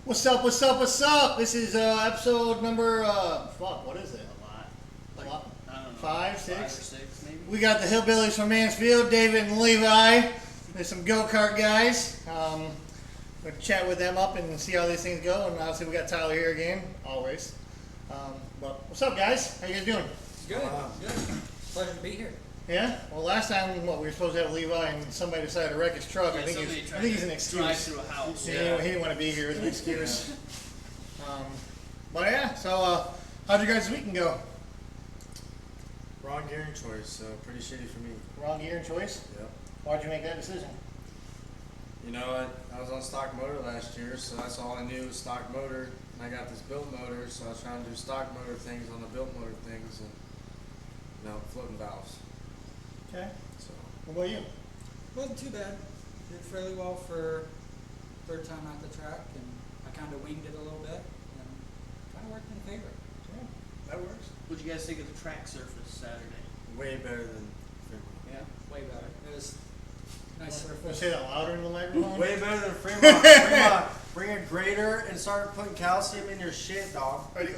What's up, what's up, what's up? This is episode number, what is it? A lot. I don't know. 5, 6? 5 or 6 maybe. We got the hillbillies from Mansfield, David and Levi. There's some go-kart guys. We'll chat with them up and see how these things go. And obviously we got Tyler here again, always. But what's up, guys? How you guys doing? Good. Good. Pleasure to be here. Yeah? Well, last time, we were supposed to have Levi and somebody decided to wreck his truck. Yeah, I think he's an excuse. Drive through a house. He didn't want to be here as an excuse. But yeah, so how'd you guys' weekend go? Wrong gearing choice, so pretty shitty for me. Wrong gear and choice? Yep. Why'd you make that decision? You know what? I was on stock motor last year, so that's all I knew was stock motor. And I got this built motor, so I was trying to do stock motor things on the built motor things and, floating valves. Okay. So, What about you? Wasn't too bad. Did fairly well for third time at the track, and I kind of winged it a little bit, and kind of worked in favor. Yeah, that works. What'd you guys think of the track surface Saturday? way better than Fremont. Yeah, way better. It was nice Want to surface. say that louder in the microphone? Way better than Fremont. Fremont, bring a grater and start putting calcium in your shit, dog. Ready?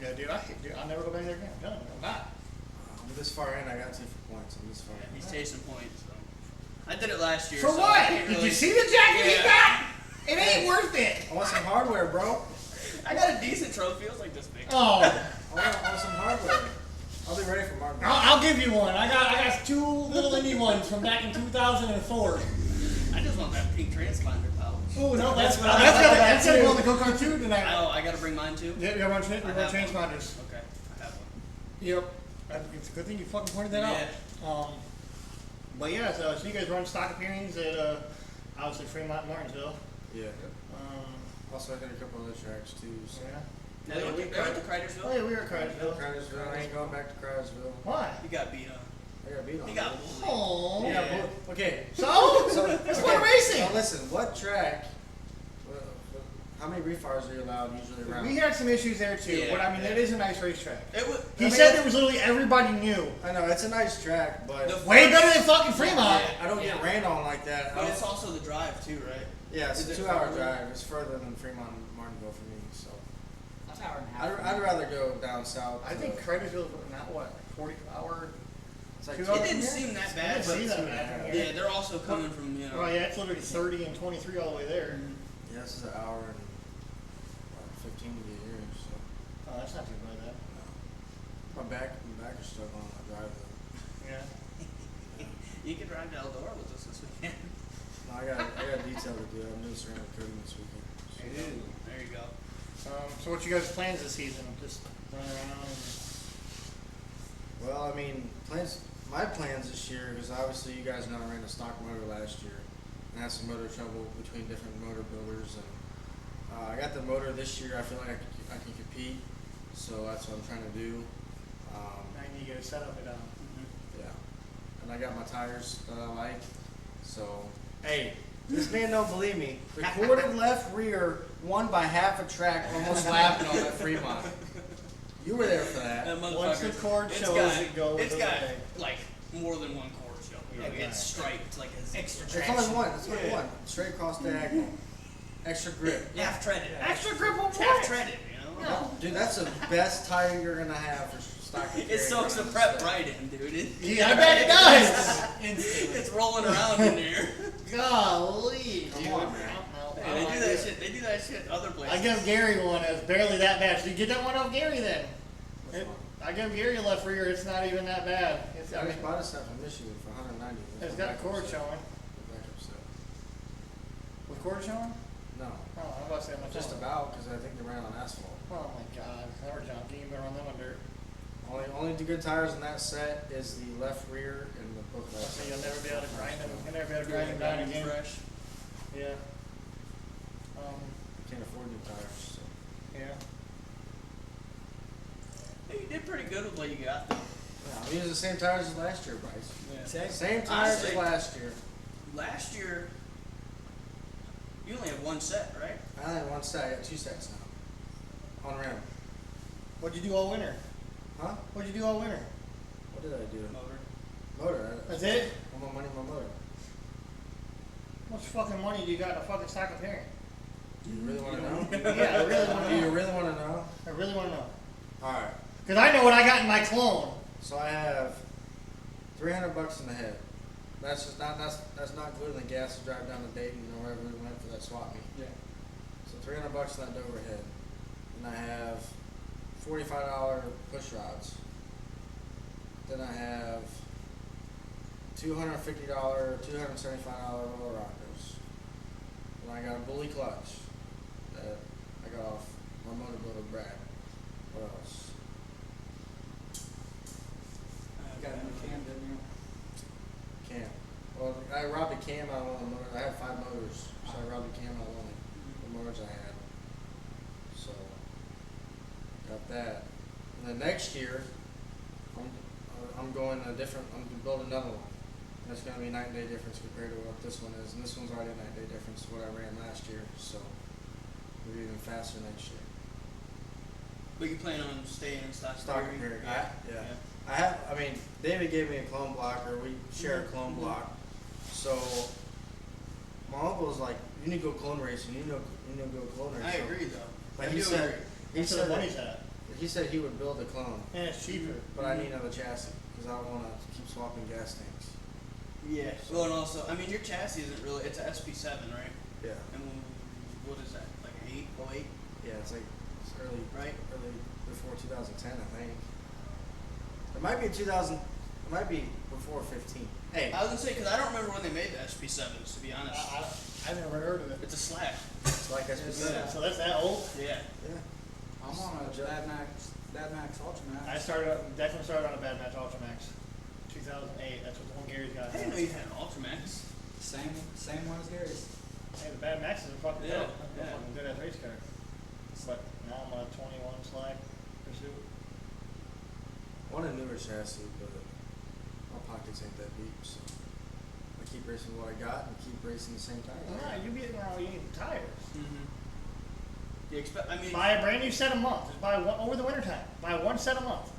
Yeah, dude, I'll never go back there again. I'm telling you, I'm not. I'm this far in, I got 2 for points. I'm this far Yeah, in. he's chasing points. So. I did it last year. For so what? I can't Did really... you see the jacket he Yeah. got? It ain't worth it. I want some hardware, bro. I got a decent trophy. It was like this big. Oh, I want some hardware. I'll be ready for Martin. I'll give you one. I got 2 little indie ones from back in 2004. I just want that pink transponder pouch. Oh no, that's what I that's like gonna that go on too. the go-kart too tonight. Oh, I gotta bring mine too? Yeah, you're on I have one. transponders. Okay, I have one. Yep. It's a good thing you fucking pointed that out. But yeah, so you guys run stock appearance at obviously Fremont and Martinsville. Yeah. Um, Also, I did a couple other tracks too. So. yeah. Now, they went to Oh Cridersville? yeah, we were at Cartersville. Cartersville. I ain't going back to Cartersville. Why? He got beat up. I got beat on. He got it. bullied. Oh. Yeah. Yeah. Okay. So that's okay. fun racing. Now listen, what track? How many refires are you allowed usually around? We had some issues there too, Yeah, but I mean yeah. it is a nice racetrack. It was, He said there was literally everybody new. I know it's a nice track, but The- Way better than fucking Fremont. Yeah. I don't get ran on like that. I But don't- it's also the drive too, right? yeah, it's is a it 2-hour further? drive. It's further than Fremont and Martinville for me. So An hour and a half. I'd rather go down south. I think Cartersville not what 40 hour. it's like 2 It hours didn't from seem here? that I bad, didn't but see that bad from yeah, here. they're also coming from, Oh yeah, it's literally 30 and 23 all the way there. Yeah, this is an hour and 15 to get here. So Oh, that's not too bad. That. my back is struggling on my drive though. Yeah. You can drive to Eldora with us this weekend. No, I got detail to do. I'm doing ceramic coating this weekend. So. There you go. So what you guys plans this season? Just run around. Well, I mean, my plans this year, because obviously you guys know I ran a stock motor last year and had some motor trouble between different motor builders. And I got the motor this year. I feel like I can compete, so that's what I'm trying to do. I need to get a setup it Yeah, and I got my tires that I like. So, hey, this man don't believe me. The corded left rear won by half a track, almost lapping on that Fremont. You were there for that. That Once the motherfucker, cord it's shows got, it goes it's got okay. like more than one cord showing. Like Yeah. it's striped, like it's extra It's traction. only one. It's only Yeah. one. Straight across diagonal. Extra grip. Half treaded. Extra grip on Half what? treaded, you know? No. Dude, that's the best tire you're gonna have for stock. It soaks the prep right in, dude. Yeah, I bet it does. It's rolling around in there. Golly, Come dude. on, man. Hey, they do that shit. They do that shit other places. I give Gary one that's barely that bad. So you get that one off Gary then. Which one? I give Gary a left rear. It's not even that bad. I just bought a set from Michigan for 190. It's got a cord showing. Backup set. With cord showing? No, Oh, I'm about to say how much. just on it. about because I think they ran on asphalt. Oh my God, they were junky. You better run them on dirt. Only the good tires in that set is the left rear and the book So light. you'll never be able to grind them. You'll never be able to grind them down again. Fresh. Yeah. You can't afford new tires. So. Yeah. Hey, you did pretty good with what you got, though. Yeah, we used the same tires as last year, Bryce. Yeah. Same tires as Honestly- last year. Last year, you only had one set, right? I only had one set. I got 2 sets now. On rim. What'd you do all winter? Huh? What'd you do all winter? What did I do? Motor. Motor. That's it? I want money in my motor. How much fucking money do you got in a fucking stock of pairing? Do you really want to know? Yeah, I really want to Do you know. really want to know? I really want to know. Alright. Because I know what I got in my clone. So I have $300 in the head. That's just not that's not including the gas to drive down to Dayton or wherever we went for that swap meet. Yeah. So $300 in that Dover head. And I have $45 push rods. Then I have $250, $275 roller rockers. And I got a bully clutch that I got off my motor builder Brad. What else? You got a new cam, didn't you? Cam. Well, I robbed a cam out of one of the motors. I had 5 motors, so I robbed a cam out of one of the motors I had. So, got that. And then next year, I'm going a different. I'm gonna build another one. And it's gonna be a night and day difference compared to what this one is. And this one's already a night and day difference to what I ran last year. So, we'll be even faster next year. But you plan on staying in stock? Stock period? compared. Yeah. I mean, David gave me a clone block, or we share a clone block. So, my uncle was like, "You need to go clone racing. You need to go clone racing." I agree, though. But I he do said, agree. That's where the money's at. he said he would build a clone, And it's cheaper. but I need another chassis because I don't want to keep swapping gas tanks. Yeah. Well, and also, I mean, your chassis isn't really. It's a SP7, right? Yeah, And what is that? Like 808, yeah, it's like it's early right? before 2010, I think. It might be 2000. It might be before 15. Hey, I was gonna say because I don't remember when they made the SP7s. To be honest, I've never heard of it. it's a slack. it's like I It's, said. So that's that old? Yeah. Yeah. I'm on a Bad Max Ultramax. I definitely started on a Bad Match Ultramax. 2008. That's what the one Gary's got. I didn't know you had an Ultramax. Same one as Gary's. Hey, the Bad Maxes are fucking Yeah, dope. They're yeah. fucking good ass race car. But now I'm on a 21 Slag Pursuit. I want a newer chassis, but my pockets ain't that deep, so I keep racing what I got and keep racing the same tires. Nah, you get around, you need tires. Mm-hmm. I mean, Buy a brand new set a month. Just buy one over the winter time. Buy one set a month.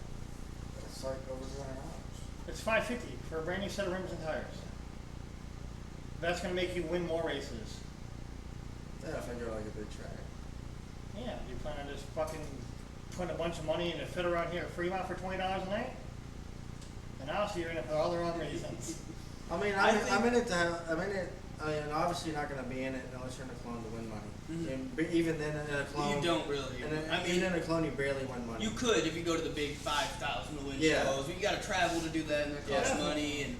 It's like over $200. It's $550 for a brand new set of rims and tires. That's gonna make you win more races. Yeah, if I go like a big track. Yeah, you plan on just fucking putting a bunch of money in a fit around here at Fremont for $20 a night? And also you're in it for all the wrong reasons. I mean, I'm in it to have. I'm in it. I mean, obviously you're not going to be in it unless you're in a clone to win money. Mhm. And even then, in a clone, you don't really. I mean, even in a clone, you barely win money. you could if you go to the big 5,000 to win Yeah. shows. But you got to travel to do that, and it costs Yeah. money. And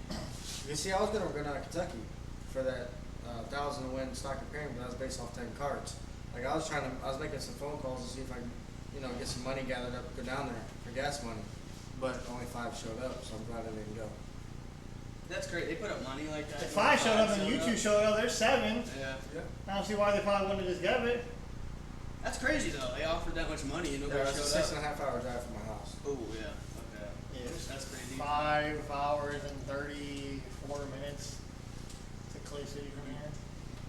You see, I was going to go down to Kentucky for that 1,000 to win stock comparing, but that was based off 10 carts. Like I was making some phone calls to see if I could, get some money gathered up, go down there for gas money. But only 5 showed up, so I'm glad I didn't go. that's great. They put up money like that. If 5 showed up and you 2 showed up, there's 7. Yeah. Yeah. I don't see why they probably wouldn't have just got it. That's crazy though. They offered that much money and Yeah, nobody that's a showed up. 6.5 hour drive from my house. Oh yeah. Okay. Yeah. That's crazy. 5 hours and 34 minutes to Clay City from here.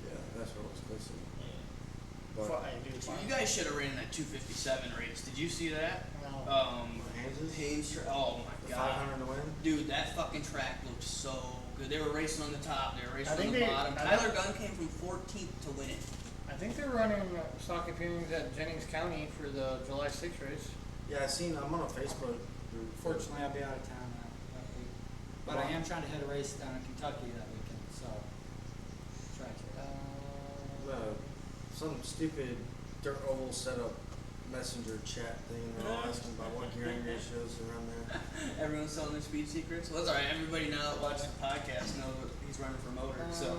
Yeah, that's what it was close to. Yeah. But Hey, dude, So you guys should have ran that 257 race. Did you see that? No. Haynes' Oh my the god. 500 to win. Dude, that fucking track looked so good. They were racing on the top. They were racing I on think the they- bottom. I Tyler Gunn came from 14th to win it. I think they're running stock appearance at Jennings County for the July 6th race. Yeah, I'm on a Facebook group. Fortunately, I'll be out of town that week. But I am trying to hit a race down in Kentucky that weekend, so try to. Some stupid dirt oval setup messenger chat thing. They're all asking about what gearing ratios are on there. Everyone's selling their speed secrets. Well, that's alright. Everybody now that watches the podcast knows what he's running for motor. So.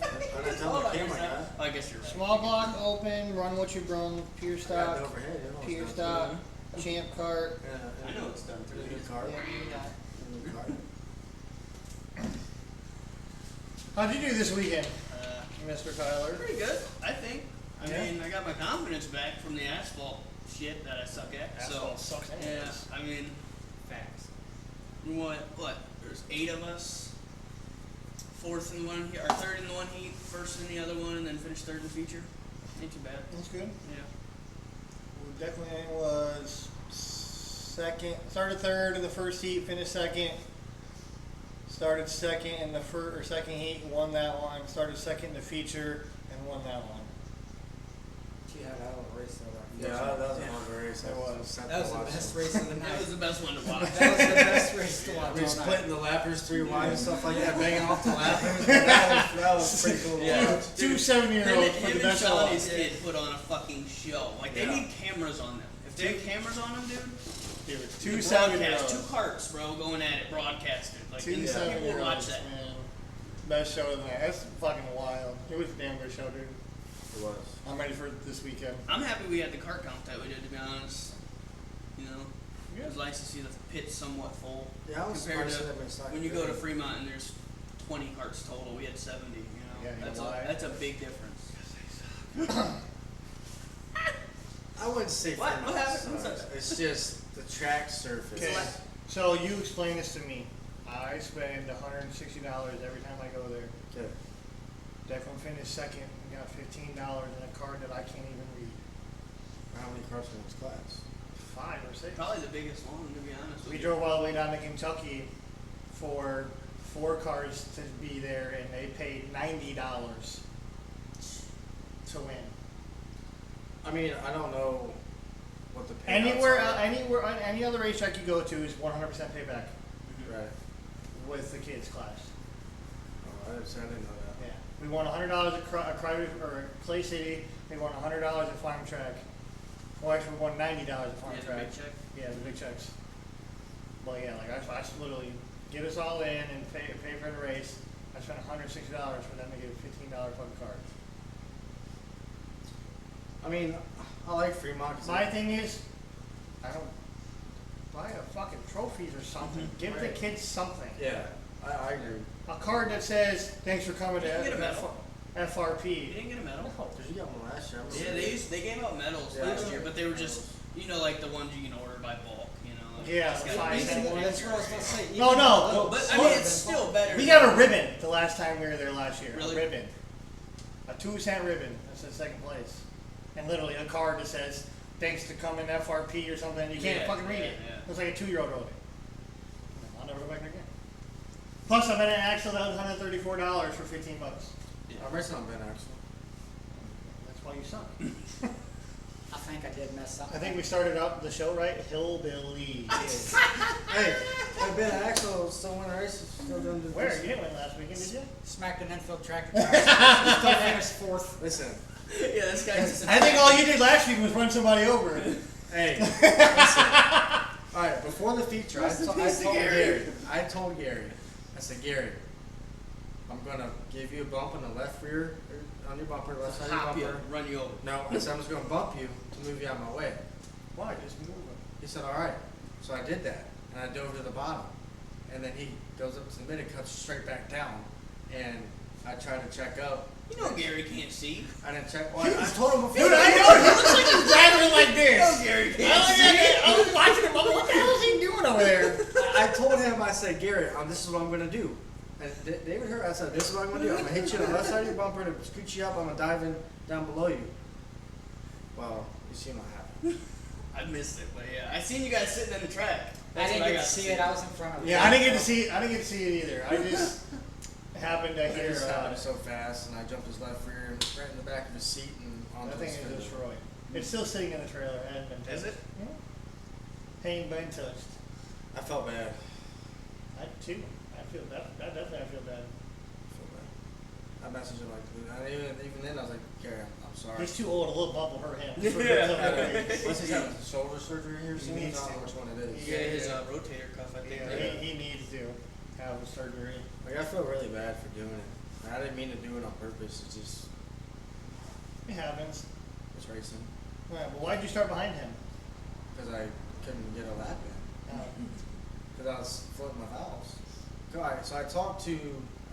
I didn't tell Hold the on, camera you're guy. not- I guess you're right. Small block open, run what you brung, pure I got it stock, overhead. You know it's pure done. stock, champ cart. Yeah, I know it's done too. New car. Yeah, you got it. New car. How'd you do this weekend, Uh, Mr. Tyler? pretty good, I think. I Yeah. mean, I got my confidence back from the asphalt shit that I suck at. Asphalt sucks Yeah, anyways. I mean, facts. What? There's 8 of us. 4th in one heat, or 3rd in the one heat, 1st in the other one, and then finished 3rd in the feature. Ain't too bad. That's good. Yeah. We definitely was second, started 3rd in the first heat, finished 2nd. Started second in the second heat and won that one. Started second in the feature and won that one. She had a hell of a race though. Yeah, that was a hell of a race. It was. That was the best race of the night. That was the best one to watch. That was the best race to watch. We were all night. splitting the lappers 3 wide and stuff like that, banging off the lappers. that was pretty cool. to Yeah. watch. Two 7-year-olds put Him the and best on. Shawnee's kid put on a fucking show. Like, they Yeah. need cameras on them. If they had cameras on them, dude, Dude, two broadcast, 7-year-olds. 2 carts, bro, going at it, broadcasted. Like, Two people will watch 7-year-olds, that. man. Best show of the night. That's fucking wild. It was a damn good show, dude. It was. I'm ready for this weekend. I'm happy we had the cart count that we did, to be honest. You know, it Yeah. was nice to see the pit somewhat full. Yeah, I was compared surprised to that many stock when you go to cars. Fremont and there's 20 carts total. We had 70. You know, Yeah, you that's know why? that's a big difference. I wouldn't say What? Fremont What happened? sucks. What's It's just the track surface. Okay, so you explain this to me. I spend $160 every time I go there. Okay. Declan finished second and got $15 in a card that I can't even read. How many cars in this class? 5 or 6. Probably the biggest one, to be honest. We with you. drove all the way down to Kentucky for 4 cars to be there, and they paid $90 to win. I mean, I don't know what the payouts Anywhere, are. any other racetrack you go to is 100% payback Right. with the kids class. Oh, I didn't know that. Yeah, we won $100 at Clay City. We won $100 at Farm Track. Well, actually, we won $90 at Farm Yeah, the Track. big check. Yeah, the big checks. Well, yeah, like I literally get us all in and pay for the race. I spent $160 for them to get a $15 fucking card. I mean, I like Fremont. 'Cause My thing is, I don't buy a fucking trophies or something. Give the Right. kids something. Yeah, I agree. A card that says, "Thanks for coming to You can get a medal. You FRP." didn't get a medal? Because you got one last year. I remember. Yeah, they gave out medals Yeah. last year, but they were just, you know, like the ones you can order by bulk, you know. Like, Yeah, just the got 5 basic cent ones. ones. That's what I was about to say. No, no, Even But I mean, it's still better. We got a ribbon the last time we were there last year. Really? A ribbon. A 2-cent ribbon. That's in second place. And literally a card that says, "Thanks to coming FRP" or something. You can't Yeah, fucking read yeah, it. yeah. Looks like a 2-year-old wrote it. I'll never go back there again. Plus, I met an axle that was $134 for $15. I'm racing on Ben Axel. That's why you suck. I think I did mess up. I think we started up the show right. Hillbilly. Hey, Ben Axel still win races. Still doing the Where? You didn't win last weekend, did you? Smacked an infield tractor. Still finished 4th. Listen, Yeah, this guy's. I think all you did last week was run somebody over. hey, listen. All right, before the feature, I What's the told piece of Gary. Gary? I said, Gary, I'm gonna give you a bump in the left rear on your bumper, left side of Hop your you, bumper. run you over. No, I said I'm just gonna bump you to move you out of my way. Why? Just move him. He said, all right. So I did that, and I dove to the bottom, and then he goes up to the mid and cuts straight back down, and I tried to check up. You know Gary can't see. I didn't check. Well, I told him before. Dude, I know. He looks like he's driving like You this. know Gary can't see. I was watching him. I'm like, what the hell is he doing over there? I told him, I said, Gary, this is what I'm going to do. And David heard, I said, this is what I'm going to do. I'm going to hit you on the left side of your bumper to scoot you up. I'm going to dive in down below you. Well, you see what happened. I missed it, but yeah, I seen you guys sitting in the track. I That's didn't what get got to see it. I was in front of it. Yeah, I didn't get to see. I didn't get to see it either. I just happened to I hear. just happened so fast, and I jumped his left rear and right in the back of his seat and I onto think his it fender. was destroyed. It's still sitting in the trailer. It hasn't been touched. Is it? Yeah. Ain't been touched. I felt bad. I too. I feel that. I definitely feel bad. I felt bad. I messaged him like, even then I was like, Gary, I'm sorry. He's too old. A little bump will hurt him. Unless he's having shoulder surgery here soon, I needs don't know to. which one it is. You got his rotator cuff, I think. Yeah, right? he needs to have a surgery. Like, I feel really bad for doing it. I didn't mean to do it on purpose. It's just, It happens. it's racing. Well, why'd you start behind him? Because I couldn't get a lap in. Because I was floating my valves. Alright, so I talked to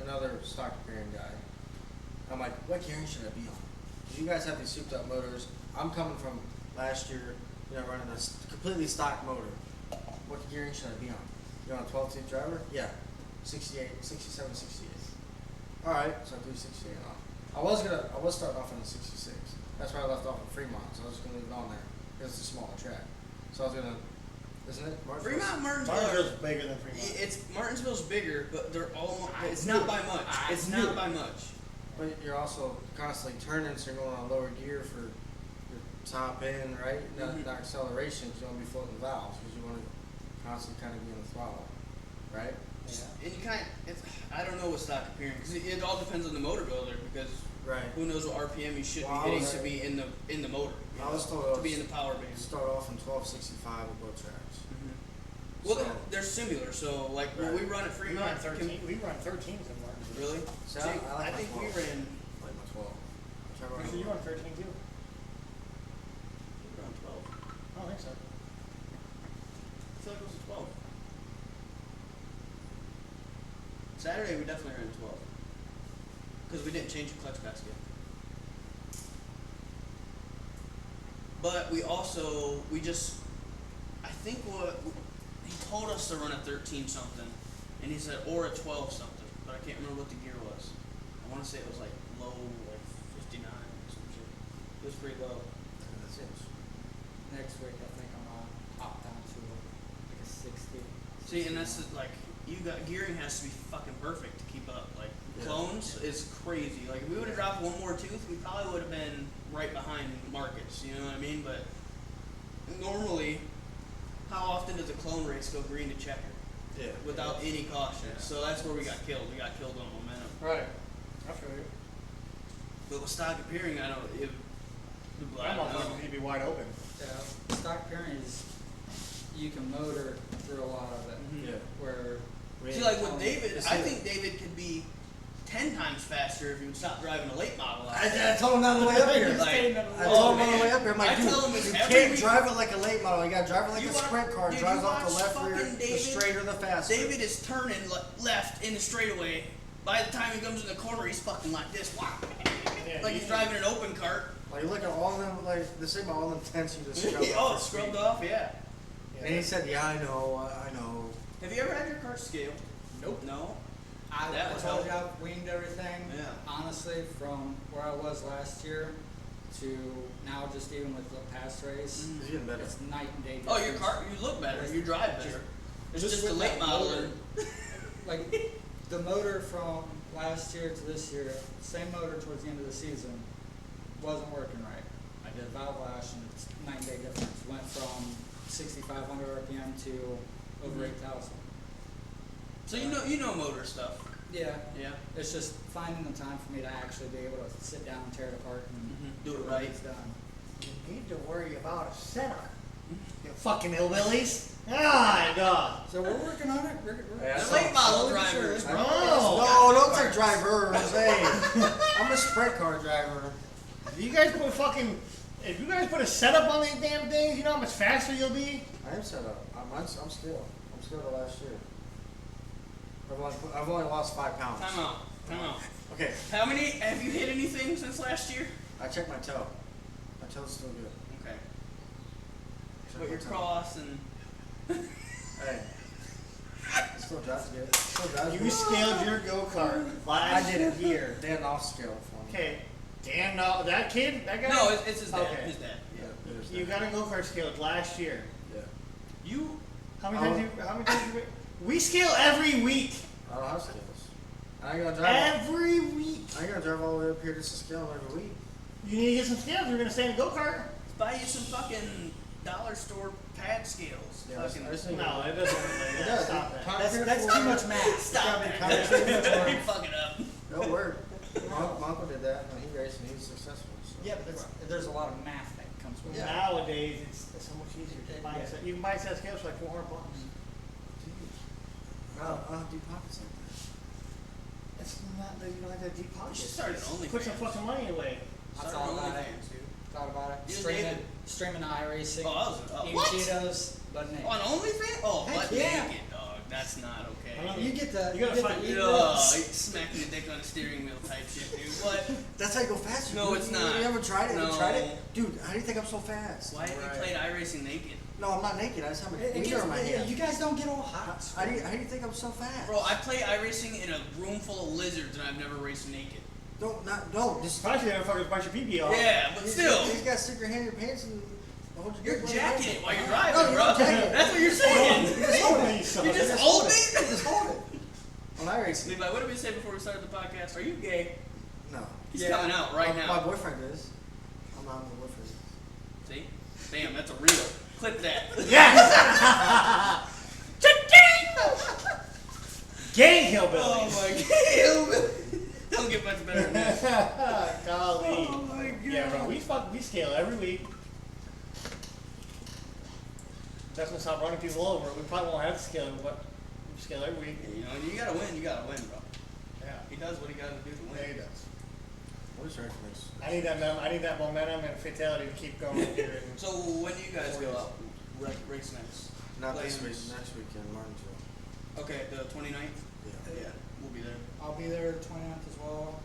another stock pairing guy. I'm like, what gearing should I be on? Because you guys have these souped up motors. I'm coming from last year, running a completely stock motor. What gearing should I be on? You're on a 12-tooth driver? Yeah. 68, 67, 68. Alright, so I threw 68 on. I was starting off on the 66. That's where I left off at Fremont, so I was just gonna leave it on there. Because it's a smaller track. So I was gonna, isn't it? Fremont, Martinsville's Martinsville bigger than Fremont. It's Martinsville's bigger, but they're all. It's I not knew. by much. I It's knew. not by much. But you're also constantly turning, so you're going on lower gear for your top end, right? Not acceleration, because you want to be floating valves, because you want to constantly kind of be on the throttle, right? Yeah. And you kind of, I don't know what stock comparing, because it all depends on the motor builder, because Right. who knows what RPM you should Well, be hitting I was- to be in the motor. You I know, was told to be in the power band. Start off in 1265 with both tracks. Well, So- they're similar, so like when we run at We run Fremont, 13. We run 13s in Martinsville. really? See, See, I like I my think we 12. ran. I like my 12. I try Oh, running so you 12. run 13 too? We ran 12. I don't think so. I feel like it was a 12. Saturday we definitely ran 12. Because we didn't change the clutch basket. But we also, I think he told us to run a 13 something. And he said, or a 12 something. But I can't remember what the gear was. I want to say it was like low, like 59 or some shit. It was pretty low. That's it. Next week, I think I'm gonna hop down to like a 60. See, and that's like, gearing has to be fucking perfect to keep up. Like, Yeah. clones is crazy. Like, if we would have dropped one more tooth, we probably would have been right behind Marcus, you know what I mean? But normally, how often does a clone race go green to checker? Yeah. Without any caution. So that's where we got killed. We got killed on momentum. Right. I feel you. But with stock appearing, I don't I'm know. on he'd be wide open. Yeah, stock pairing is, you can motor through a lot of it. Mhm. Yeah. Where See, like with David, It's I like- think David could be 10 times faster if he would stop driving a late model. out I there. told him that on the way up here. Like, I oh, told him on the man. way up here. I'm like, I dude, tell him it's you every can't week. drive it like a late model. You gotta drive it like You a watch- sprint car. It dude, drives you off the watch left rear, fucking the David- straighter, the faster. David is turning left in the straightaway. By the time he comes in the corner, he's fucking like this. Wow. Yeah, Like he's driving an open cart. Like, look at all them, like, the same about all them tents you just scrubbed Oh, off it's for scrubbed speed. off, yeah. And he said, yeah, I know. Have you ever had your cart scaled? Nope. No? I That would told you help. I've weaned everything. Yeah. Honestly, from where I was last year to now, just even with the past race, Mhm. He's getting better. it's night and day. Oh, your difference. car, you look better. You drive better. It's just a with late that model. motor, like the motor from last year to this year, same motor towards the end of the season, wasn't working right. I did valve lash and it's 9-day difference. Went from 6,500 RPM to over Mhm. 8,000. So you know motor stuff. Yeah. Yeah. It's just finding the time for me to actually be able to sit down and tear it apart and Mhm. Do it when right. It's done. You need to worry about a setup. You fucking hillbillies. Ah, dog. So we're working on it. We're Yeah, The so- late model slowly but drivers, surely. bro. Oh, No, don't say drivers. Hey, I'm a sprint car driver. If you guys put a setup on these damn things, you know how much faster you'll be? I am set up. I'm skilled. I'm skilled to last year. I've only lost 5 pounds. Time out. Okay, How many, have you hit anything since last year? I checked my toe. My toe's still good. Okay. Check But my your toe. cross and. Hey. It still drives good. It still drives You good. scaled your go-kart last I did it here. They had an off scale for me. Okay. Damn, no, that kid, that guy? No, it's his dad. Okay. His dad. Yeah, there's You that. got a go-kart scaled last year. Yeah. You. How many times you, we scale every week. I don't have scales. I ain't gonna drive. Every week. I ain't gonna drive all the way up here just to scale them every week. You need to get some scales. We're gonna stay in a go-kart. Buy you some fucking dollar store pad scales. Yeah, Fucking. I just think No, it doesn't work like It that. does. Stop that. That's too much math. Stop It's it. gotta be concrete. You fuck it up. No word. My uncle did that when he raced and he was successful. So. Yeah, but there's a lot of math that comes with it. Nowadays, it's so much easier to buy. Yeah. You can buy a set of scales for like $400. I'll have deep pockets like that. It's not that you don't have that deep You pockets. should start an OnlyFans. Put some fucking money away. I Start thought an about it. OnlyFans, dude. Thought about it. You and Streaming, David. streaming iRacing. Eating What? Cheetos, but naked. On OnlyFans? Oh, Heck butt yeah. naked, dog. That's not okay. I don't You get the You gotta get find- the eat Ugh, ribs. smacking your dick on a steering wheel type shit, dude. What? That's how you go faster. No, dude. it's You not. haven't tried it? Have No. you tried it? Dude, how do you think I'm so fast? Why have you Right. played iRacing naked? No, I'm not naked. I just have a It wiener gets- in my hand. You guys don't get all hot. How do you think I'm so fast? Bro, I play iRacing in a room full of lizards and I've never raced naked. Don't, just. Especially if motherfuckers bite your pee-pee off. Yeah, but still. You just gotta stick your hand in your pants and You're jacking it while you're driving, No, you're bro. not jacking it. That's what you're saying. You just hold it. Just hold it. When I race it. Levi, what did we say before we started the podcast? Are you gay? No. He's coming out right My now. boyfriend is. I'm not my boyfriend. See? Bam, that's a reel. Clip that. Yes! Gang hillbillies. Oh my god. Don't get much better than that. Golly. Oh my god. Yeah, bro, we scale every week. That's gonna stop running people over. We probably won't have to scale, but we scale every week. You know, you gotta win, bro. Yeah. He does what he gotta do to win. Yeah, he does. What is your next? I need that momentum and fatality to keep going here. And So when do you guys go out race next? Not this Playing- week. Next weekend, Martinsville. Okay, the 29th? Yeah. Yeah, we'll be there. I'll be there 29th as well.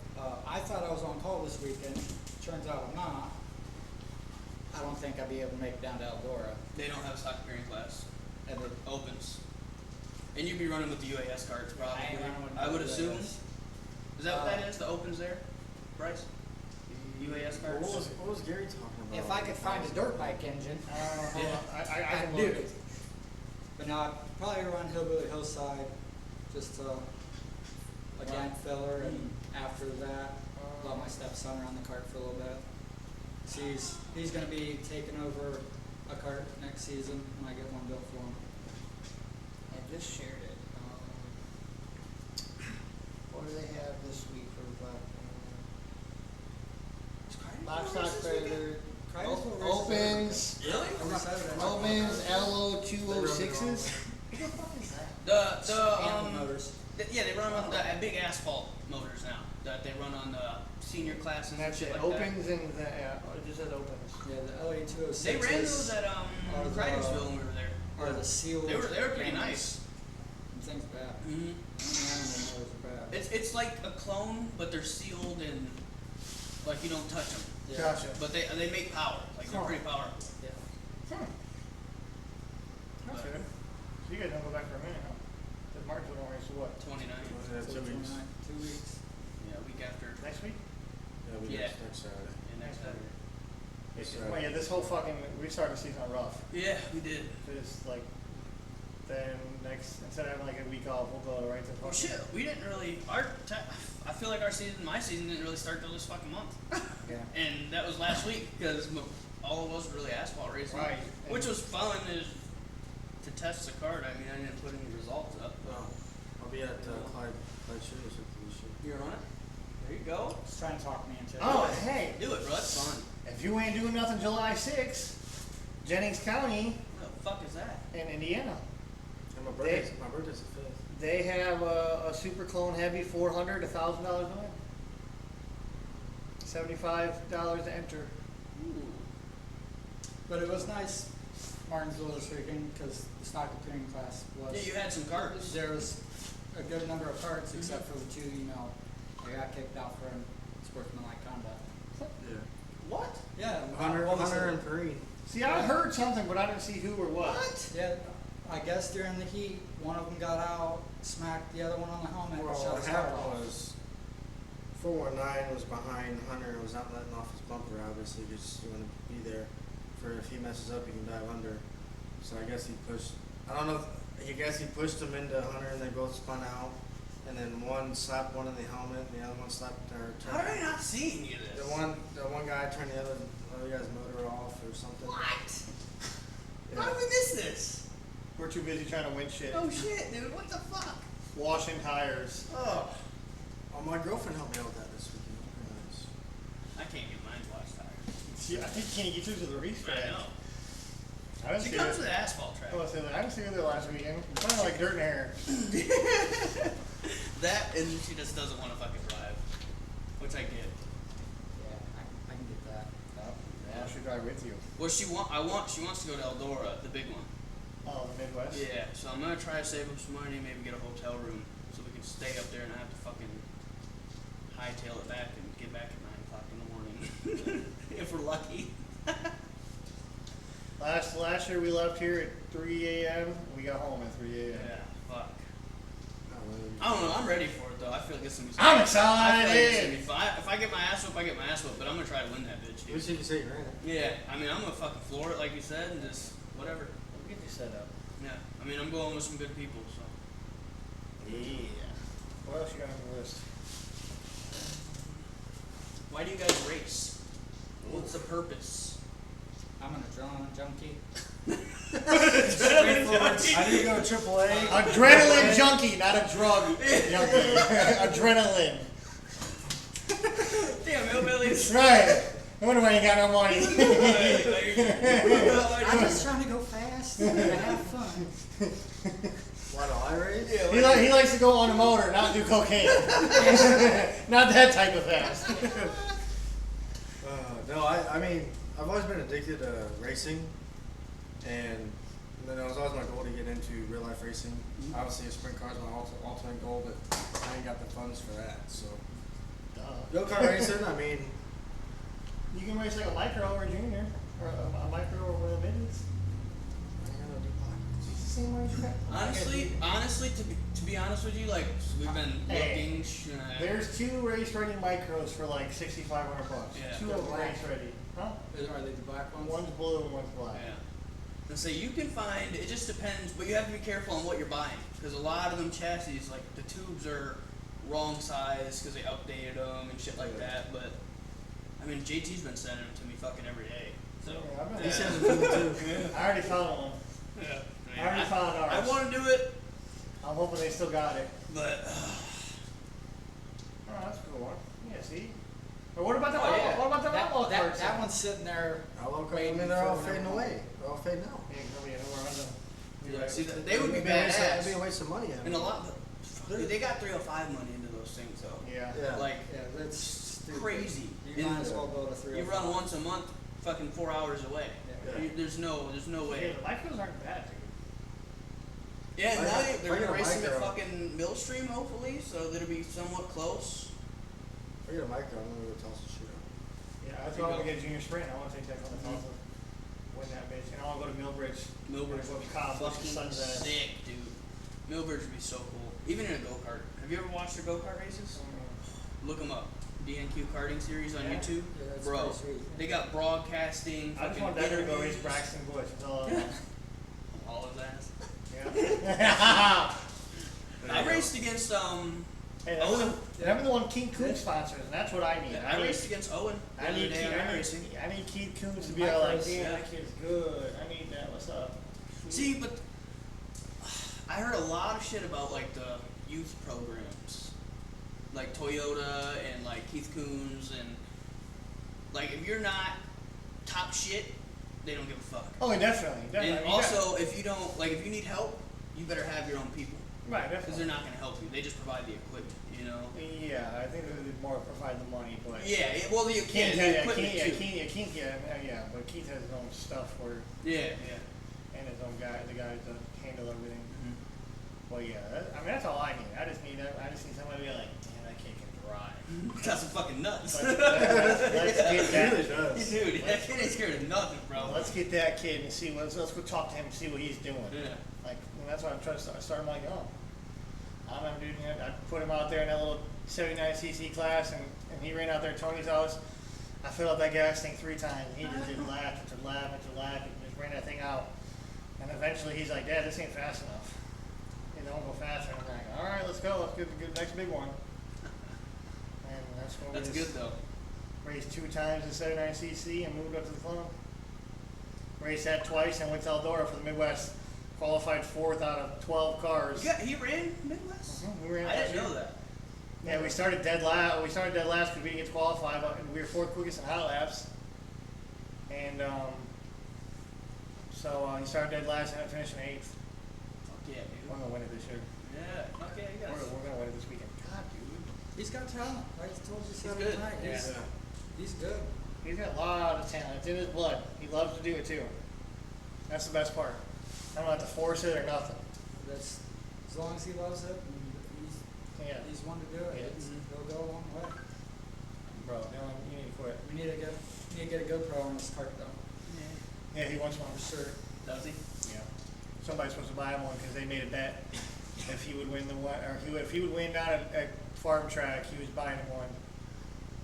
I thought I was on call this weekend. Turns out I'm not. I don't think I'll be able to make it down to Eldora. They don't have a soccer carrying class. And it, Opens. And you'd be running with the UAS cards probably. I ain't running with I would the assume. UAS. Is that what that is? The opens there? Bryce? The UAS What cards? was Gary talking about? if I could find a dirt bike engine, hold on. I I'd can do look. it. But no, I'd probably run Hillbilly Hillside, just again filler, and after that, let my stepson run the cart for a little bit. So he's going to be taking over a cart next season when I get one built for him. I just shared it. What do they have this week for livestock trailer? Opens. Really? Every Saturday. Opens LO 206s. Animal motors. Yeah, they run on the big asphalt motors now. That they run on the senior classes And and that's shit it. like Opens and the, it just says opens. Yeah, the LA 206. that. They ran those at are the- Cridersville when we were there. Are the sealed. They were pretty animals. nice. Them things bad. Mm-hmm. Animal motors are bad. It's like a clone, but they're sealed and like you don't touch them. Yeah. Gotcha. But they make power. Like they're pretty powerful. Yeah. That's good. So you guys don't go back for a minute, huh? Because Martinsville don't race till what? 29. Yeah, So 2 weeks. 2 weeks. Yeah, week after. Next week? Yeah, we Yeah. next Saturday. Yeah, next Saturday. Well, yeah, this whole fucking, we started the season rough. Yeah, we did. It's like, then next, instead of having like a week off, we'll go right to Well, fucking. shit, we didn't really. I feel like my season didn't really start till this fucking month. Yeah. And that was last week because all of us were really asphalt racing, Right. which was fun to test the cart. I mean, I didn't put any results up. No, I'll be at Clyde Shooters with this year. You're on it. There you go. Just trying to talk me into it. Oh, hey, Do it, bro. It's fun. if you ain't doing nothing July 6th, Jennings County What the fuck is that? in Indiana, And my birthday's the 5th. they have a Super Clone Heavy 400, $1,000 to win. $75 to enter. Ooh. But it was nice, Martinsville this weekend, because the stock appearing class was. Yeah, you had some carts. There was a good number of carts, except for the two, they got kicked out for unsportsmanlike conduct. Yeah. What? Yeah. Hunter what was it? and Perrine. See, I heard something, but I didn't see who or what. Yeah, I guess during the heat, one of them got out, smacked the other one on the helmet, and Well, shot what his heart happened off. was 419 was behind Hunter and was not letting off his bumper, obviously, because you want to be there for if he messes up, he can dive under. So I guess he pushed, I don't know, I guess he pushed him into Hunter and they both spun out. And then one slapped one in the helmet and the other one slapped her. How did I not see any of this? The one guy turned the other guy's motor off or something. What? Yeah. How did we miss this? We're too busy trying to win shit. Oh shit, dude! What the fuck? Washing tires. Oh, My girlfriend helped me out with that this weekend. Very nice. I can't get mine washed tires. See, I think you can't get yours to the racetrack. I know. I didn't She see comes her. with an asphalt track. I was saying, I didn't see her there last weekend. It's kind of like dirt and hair. That and she just doesn't want to fucking drive, which I get. Yeah, I can get that. I should drive with you. Well, she wants to go to Eldora, the big one. Oh, the Midwest? Yeah, so I'm gonna try to save up some money, maybe get a hotel room, so we can stay up there and not have to fucking hightail it back and get back at 9 o'clock in the morning, if we're lucky. Last year we left here at 3 a.m. We got home at 3 a.m. Yeah, fuck. Not really. I don't know. I'm ready for it though. I feel feel like it's gonna be. I'm I feel like it's excited. gonna be fun. If I get my ass whooped, I get my ass whooped. But I'm gonna try to win that bitch. At Dude. least you can say you ran it. Yeah, I mean, I'm gonna fucking floor it like you said, and just whatever. We'll get you set up. Yeah, I mean, I'm going with some good people, so. Yeah. What else you got on the list? Why do you guys race? What's the purpose? I'm an adrenaline junkie. I need to go to AAA. Adrenaline junkie, not a drug junkie. Adrenaline. Damn, hillbillies. Right. I wonder why you got no money. I'm just trying to go fast and have fun. Why do I race? He likes to go on a motor, not do cocaine. Not that type of fast. No, I mean, I've always been addicted to racing, and then it was always my goal to get into real life racing. Obviously, a sprint car is my ultimate goal, but I ain't got the funds for that. So, go-kart racing, I mean, You can race like a micro or a junior, or a micro or one of the mids. I ain't got no deep pockets. It's the same way as that. Honestly, to be honest with you, like we've been Hey, looking. There's 2 race ready micros for like $6,500. Yeah. 2 of them race ready. Huh? Are they the black ones? One's blue and one's black. Yeah. And so you can find, it just depends, but you have to be careful on what you're buying. Because a lot of them chassis, like the tubes are wrong size because they updated them and shit like that. But, I mean, JT's been sending them to me fucking every day. So, Yeah, I've been- He sends them to me too. I already found one. yeah. I already found ours. I want to do it, I'm hoping they still got it. but Oh, that's a cool one. Yeah, see? Or what about the Oh, yeah. what about the outlaw that, carts? that one's sitting there. I waiting mean, they're all for fading whatever. away. They're all fading out. Yeah, probably nowhere on them. yeah, see, they would be It'd a waste of- badass. It'd be a waste of money. I And mean. a lot, dude, they got 305 money into those things though. Yeah. Yeah. Like Yeah, that's stupid. crazy. You might as well build a 305. You run once a month, fucking 4 hours away. Yeah. There's no Yeah, way. the micros aren't bad, dude. Yeah, I now got- they're I got gonna a race them at micro. fucking Millstream hopefully, so that'll be somewhat close. If I get a micro, I'm gonna go toss the shit out. Yeah, that's why I want to get a junior sprint. I want to take that from the Tulsa. Win that bitch. And I want to go to Millbridge. Millbridge Whoop would be Cobb, whoop fucking Sun's ass. sick, dude. Millbridge would be so cool. Even in a go kart. Have you ever watched their go kart races? Look them up. DNQ karting series on Yeah. YouTube. Yeah, that's Bro, pretty sweet. they got broadcasting, I just fucking want that to go race interviews. Braxton Bush. That's all I want. All of that. Yeah. I raced against Hey, that was the one Keith Coon sponsors, and that's what I need. I raced against Owen the I other need day on racing. I need Keith Coons to be all like, Micros, damn, yeah. that kid's good. I need that. What's up? See, but I heard a lot of shit about like the youth programs, like Toyota and like Keith Coons, and like if you're not top shit, they don't give a fuck. Oh, definitely. Definitely. And You also, if you don't like, if you need help, you better have your own people got, right, because they're definitely. not gonna help you. They just provide the equipment, you know. Yeah, I think they would more provide the money, but Well, the Keith, equipment Keith, yeah, but Keith has his own stuff where, Yeah. and his own guy, the guys that handle everything. Mm-hmm. Well, yeah, I mean that's all I need. I just need somebody to be like, damn, that kid can drive. Got some fucking nuts. Let's get It that. really does. Dude, that kid ain't scared of nothing, bro. Let's get that kid and see what. Let's go talk to him and see what he's doing. Yeah. Like, and that's why I'm trying to start him like, oh, I remember, dude, you know, I put him out there in that little 79cc class, and he ran out there at Tony's house. I filled up that gas tank 3 times, and he just did lap after lap after lap, and just ran that thing out. And eventually he's like, Dad, this ain't fast enough. It don't go faster. And I'm like, all right, let's go. Let's get the next big one. And that's when That's we good just though. raced 2 times in 79cc and moved up to the club. Raced that twice and went to Eldora for the Midwest. Qualified 4th out of 12 cars. He ran Midwest? We ran I that didn't year. know that. Yeah, we started dead last. We started dead last because we didn't get to qualify, but we were 4th quickest in hot laps. And so he started dead last and ended up finishing 8th. Fuck yeah, We're dude. gonna win it this year. Yeah, fuck yeah, you guys. We're gonna win it this weekend. God, dude, He's got talent. I just told you so He's good. tonight. Yeah. He's good. he's got a lot of talent. It's in his blood. He loves to do it too. That's the best part. I don't have to force it or nothing. That's as long as he loves it and Yeah, he's one to do it. Yeah. He'll go a long way. bro, Dylan, you need to quit. We need to get a GoPro on this cart though. Yeah, he wants one. For sure. Does he? Yeah. Somebody's supposed to buy him one because they made a bet. if he would win the one, or if he would win down at farm track, he was buying him one.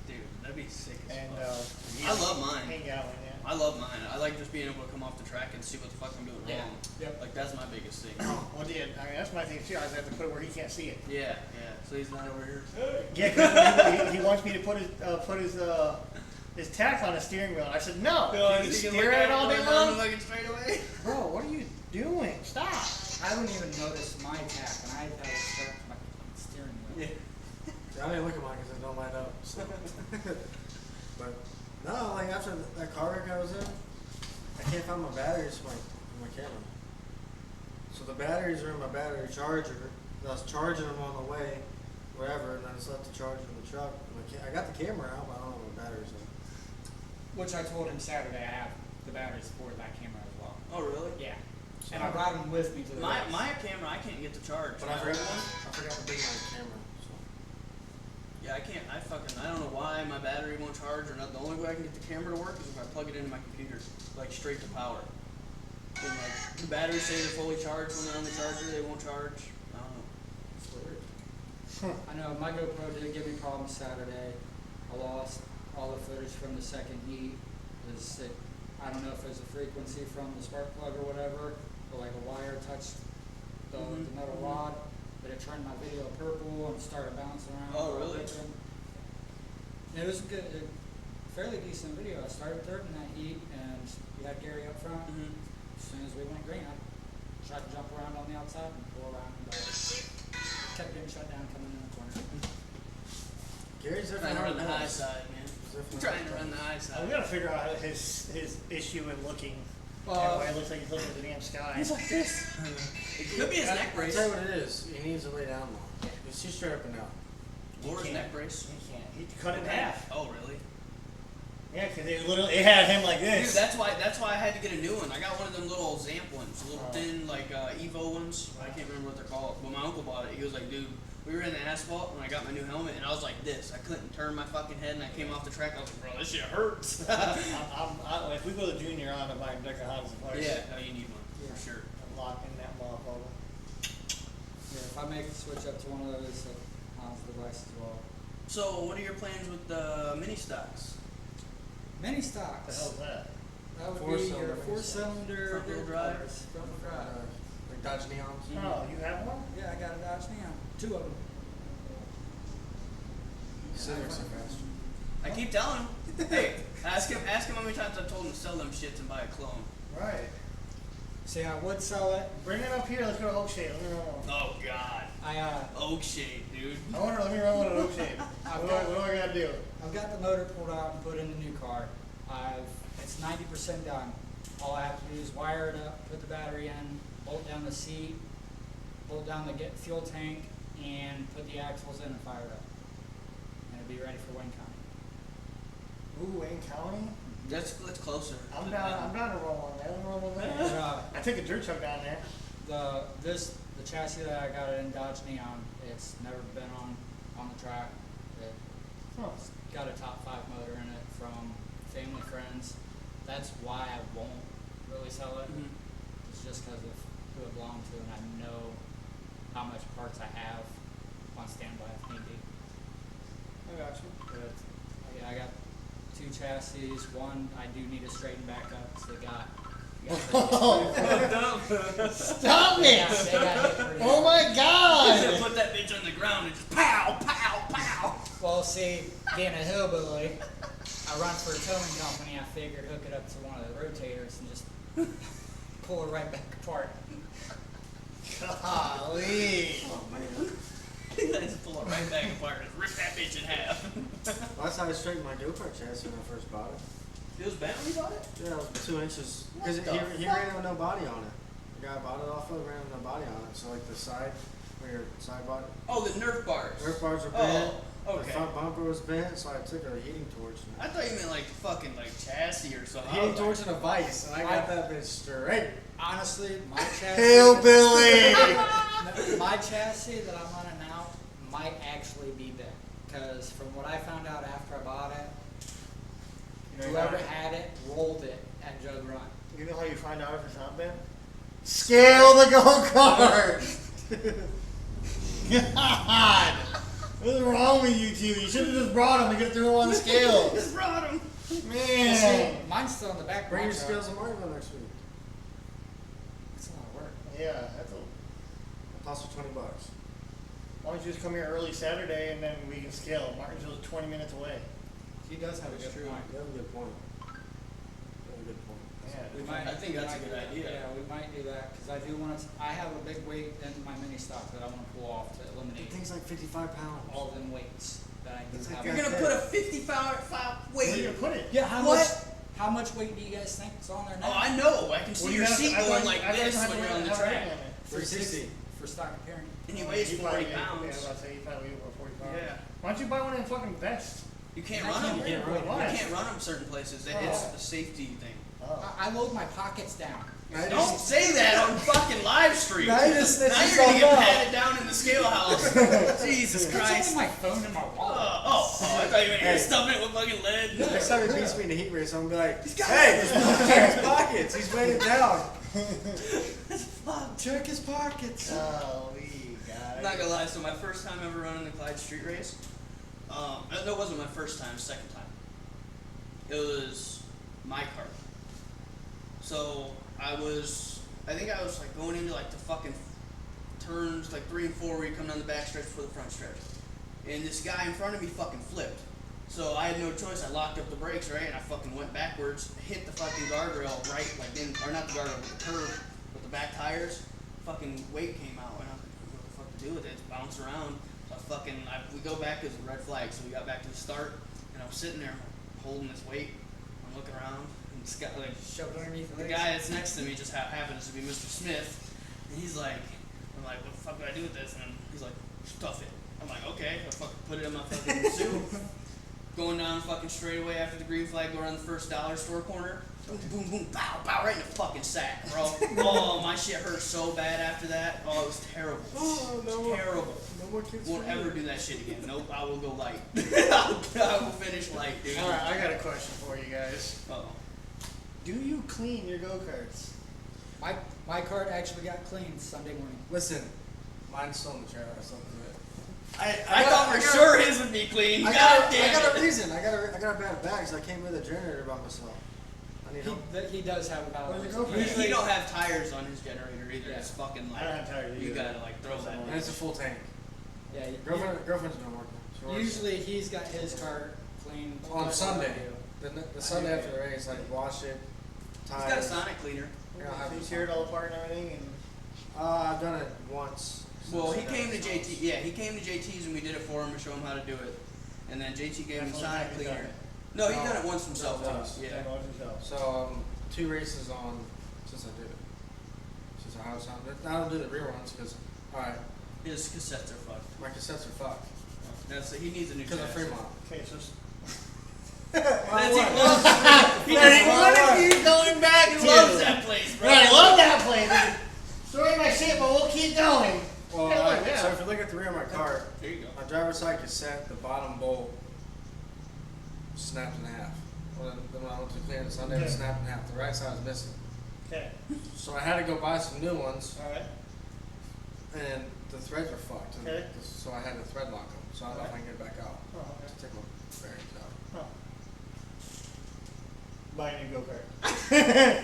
Dude, that'd be sick as And fuck. he I love mine. He ain't got one yet. I love mine. I like just being able to come off the track and see what the fuck I'm doing Yeah. wrong. Yep. Like that's my biggest thing. Well, yeah, I mean, that's my thing too. I just have to put it where he can't see it. Yeah, yeah. So he's not over here. Yeah, 'cause he wants me to put his tack on the steering wheel. And I said, no. You can stare at it all day long. Like straight away. Bro, what are you doing? Stop. I don't even notice my tap, and I have it strapped to my steering wheel. Yeah. Yeah, I didn't look at mine because it don't light up. So. But no, like after that car wreck I was in, I can't find my batteries in my camera. So the batteries are in my battery charger. I was charging them on the way, wherever, and I just left the charger in the truck. I got the camera out, but I don't have my batteries in. Which I told him Saturday I have the batteries for that camera as well. Oh really? Yeah. And I brought them with me to the race. My camera I can't get to charge. But My I old one. forgot to bring my camera. So. Yeah, I can't. I don't know why my battery won't charge or not. The only way I can get the camera to work is if I plug it into my computer, like straight to power. And like the batteries say they're fully charged when they're on the charger, they won't charge. I don't know. It's weird. I know my GoPro did give me problems Saturday. I lost all the footage from the second heat. I don't know if it was a frequency from the spark plug or whatever, or like a wire touched the metal rod, but it turned my video purple and started bouncing around. Oh, really? It was a good, fairly decent video. I started third in that heat, and we had Gary up front. As soon as we went green, I tried to jump around on the outside and pull around, but kept getting shut down coming in the corner. Gary's Trying definitely to run the high side, man. Definitely I'm trying to run the high side. We gotta figure out his issue in looking. Well, Why it looks like he's looking at the damn sky. He's like this. It could be his neck I'll brace. tell you what it is. He needs to lay down more. He's too straight up and down. Or his He neck can't. brace. He can't. He cut it in half. Oh really? Yeah, because it had him like Dude, this. that's why I had to get a new one. I got one of them little Zamp ones, little thin like Evo ones. I can't remember what they're called. But my uncle bought it. He was like, dude, we were in the asphalt when I got my new helmet, and I was like this. I couldn't turn my fucking head, and I came off the track. I was like, bro, this shit hurts. If we go to junior, I'm gonna buy him deck of Hondas and Flyers. Yeah, no, you need one for sure. I'm locked in that motherfucker. yeah, if I make the switch up to one of those Hans devices as well. So, what are your plans with the mini stocks? Mini What the stocks. hell's that? That would Four-cylinder be your mini four-cylinder Front wheel dirt drive? cars. Front wheel drive. Like Dodge Neons. Oh, you have one? Yeah, I got a Dodge Neon. Two of them. Civics are faster. I keep telling him. Hey, ask him how many times I've told him to sell them shits and buy a clone. Right. See, I would sell it. Bring it up here. Let's go to Oak Shade. Let me run one. Oh God, I oak shade, dude. Let me run one at Oak Shade. What do I gotta do? I've got the motor pulled out and put in the new car. It's 90% done. All I have to do is wire it up, put the battery in, bolt down the seat, bolt down the fuel tank, and put the axles in and fire it up. And it'll be ready for Wayne County. Ooh, Wayne County. That's closer. I'm down to roll one there. Let me roll one But, there. I took a dirt truck down there. the chassis that I got in Dodge Neon, it's never been on the track. It's got a top 5 motor in it from family friends. That's why I won't really sell it. It's just because of who it belonged to, and I know how much parts I have on standby if need be. I got you. But yeah, I got 2 chassis. One I do need to straighten back up because they got Stop it! they got hit pretty Oh hard. my God! Put that bitch on the ground and just pow, pow, pow. Well, see, being a hillbilly, I run for a towing company. I figured hook it up to one of the rotators and just pull it right back apart. Golly! Oh man. Just pull it right back apart and rip that bitch in half. Well, that's how I straightened my go-kart chassis when I first bought it. It was bad when you bought it? Yeah, it was 2 inches. Because What the he fuck? ran it with no body on it. The guy I bought it off of ran with no body on it. So like the side, where your side body, Oh, the Nerf bars. Nerf bars were bent. Oh, The okay. front bumper was bent, so I took a heating torch. I thought you meant like fucking like chassis or something. Heating torch and a vise, and I got that bitch straight. Honestly, my chassis, Hillbilly! my chassis that I'm running now might actually be bent. Because from what I found out after I bought it, whoever had it rolled it at Jug Run. You know how you find out if it's not bent? Scale the go-kart! God! What's wrong with you two? You should have just brought them. You could have threw them on the scale. Just brought him. Man. See, mine's still in the back. Bring of your my truck. scales to Martinville next week. It's a lot of work. Yeah, that's a. It costs you $20. Why don't you just come here early Saturday and then we can scale? Martinsville's 20 minutes away. He does have a That's good true. point. You have a good point. You have a good point. Yeah. We might, I think we that's a might good do that. idea. Yeah, we might do that because I do want to. I have a big weight in my mini stock that I want to pull off to That eliminate thing's like 55 pounds. all them weights that I do It's like have. You're gonna put a 55 Where are you weight. gonna put it? Yeah, how What? much? How much weight do you guys think is on there now? Oh, I know. I can Well, see you your have to- seat I going thought- like I thought you this had when to you're on the have it track. on there. for 360. for stock appearing. And he weighs You 40 probably- Yeah, I pounds. was about to say you probably weigh over 40 pounds. Yeah. Why don't you buy one in fucking vest? You can't I run them. can't You can't run 'em. Why? You can't run them certain places. Oh. It's a safety thing. Oh. I load my pockets down. I Don't just- say that on fucking live stream. Now you just snitched Now you're gonna yourself get out. patted down in the scale house. Jesus It's Christ. only my phone and my wallet. Oh, I thought you were Hey. stuffing it with fucking lead. Next time he beats me in a heat race, I'm gonna be like, He's got hey, check his pockets. He's weighing it down. Fuck. Check his pockets. Oh, we got I'm it. not gonna lie, so my first time ever running the Clyde street race, that wasn't my first time, second time. It was my kart. So I think I was like going into like the fucking turns, like 3 and 4 where you come down the back stretch before the front stretch. And this guy in front of me fucking flipped. So I had no choice, I locked up the brakes, right, and I fucking went backwards, hit the fucking guardrail right, like in, or not the guardrail, but the curb with the back tires. Fucking weight came out, and I was like, what the fuck to do with it? It's bounced around. So we go back as a red flag, so we got back to the start, and I'm sitting there holding this weight. I'm looking around, and this guy, like, Shove it underneath the guy that's next to me just happens to be Mr. Smith, and he's like, I'm like, what the fuck do I do with this? And he's like, stuff it. I'm like, okay, I fucking put it in my fucking suit. Going down fucking straightaway after the green flag, go around the first dollar store corner. Boom, boom, boom, pow, pow, right in the fucking sack, bro. Oh, my shit hurt so bad after that. Oh, it was terrible. Oh, no more, Terrible. no more kids. Won't for ever you. do that shit again. Nope, I will go light. I will finish light, dude. Alright, I got a question for you guys. Uh-oh. Do you clean your go-karts? My cart actually got cleaned Sunday morning. Listen, mine's still in the trailer. I still have to do it. I thought for sure his would be clean. I God got damn a it. reason. I got a bad bag because I came with a generator by myself. I need help. He does have a valid. Where's it go for? He don't have tires on his generator either. Yeah. It's fucking like, I don't have tires you either. gotta like throw that. And it's a full tank. Yeah, Girlfriend's been working. She works. usually he's got his cart clean On Sunday. I The Sunday after the race, like wash it, He's got a tires. Sonic cleaner. Yeah, I'll have So you it. tear it all apart and everything, and I've done it once. Well, he came to JT. Yeah, he came to JT's and we did it for him to show him how to do it. And then JT gave him That's the only Sonic time he's done cleaner. it. No, he No. done it once himself No, once. too. Yeah. So 2 races on since I did it. Since I have some, I don't do the rear ones because alright, His cassettes are fucked. my cassettes are fucked He needs a new because of chassis. Fremont. Okay, so That's, he Well, loves, he Hey, just what loves, are you going back he to? loves that place, bro. Right, I love that place. Story my shit, but we'll keep going. Well, Yeah, alright, yeah. so if you look at the rear of my car, There you go. my driver's side cassette, the bottom bolt snapped in half. Well, then when I went to clean it Sunday, it Okay. snapped in half. The right side was missing. Okay, So I had to go buy some new ones, alright. and the threads are fucked. And Okay. So I had to thread lock them. So I don't know if I can get it back out. Oh, okay. Just take my bearings out. Oh. Buy a new go-kart.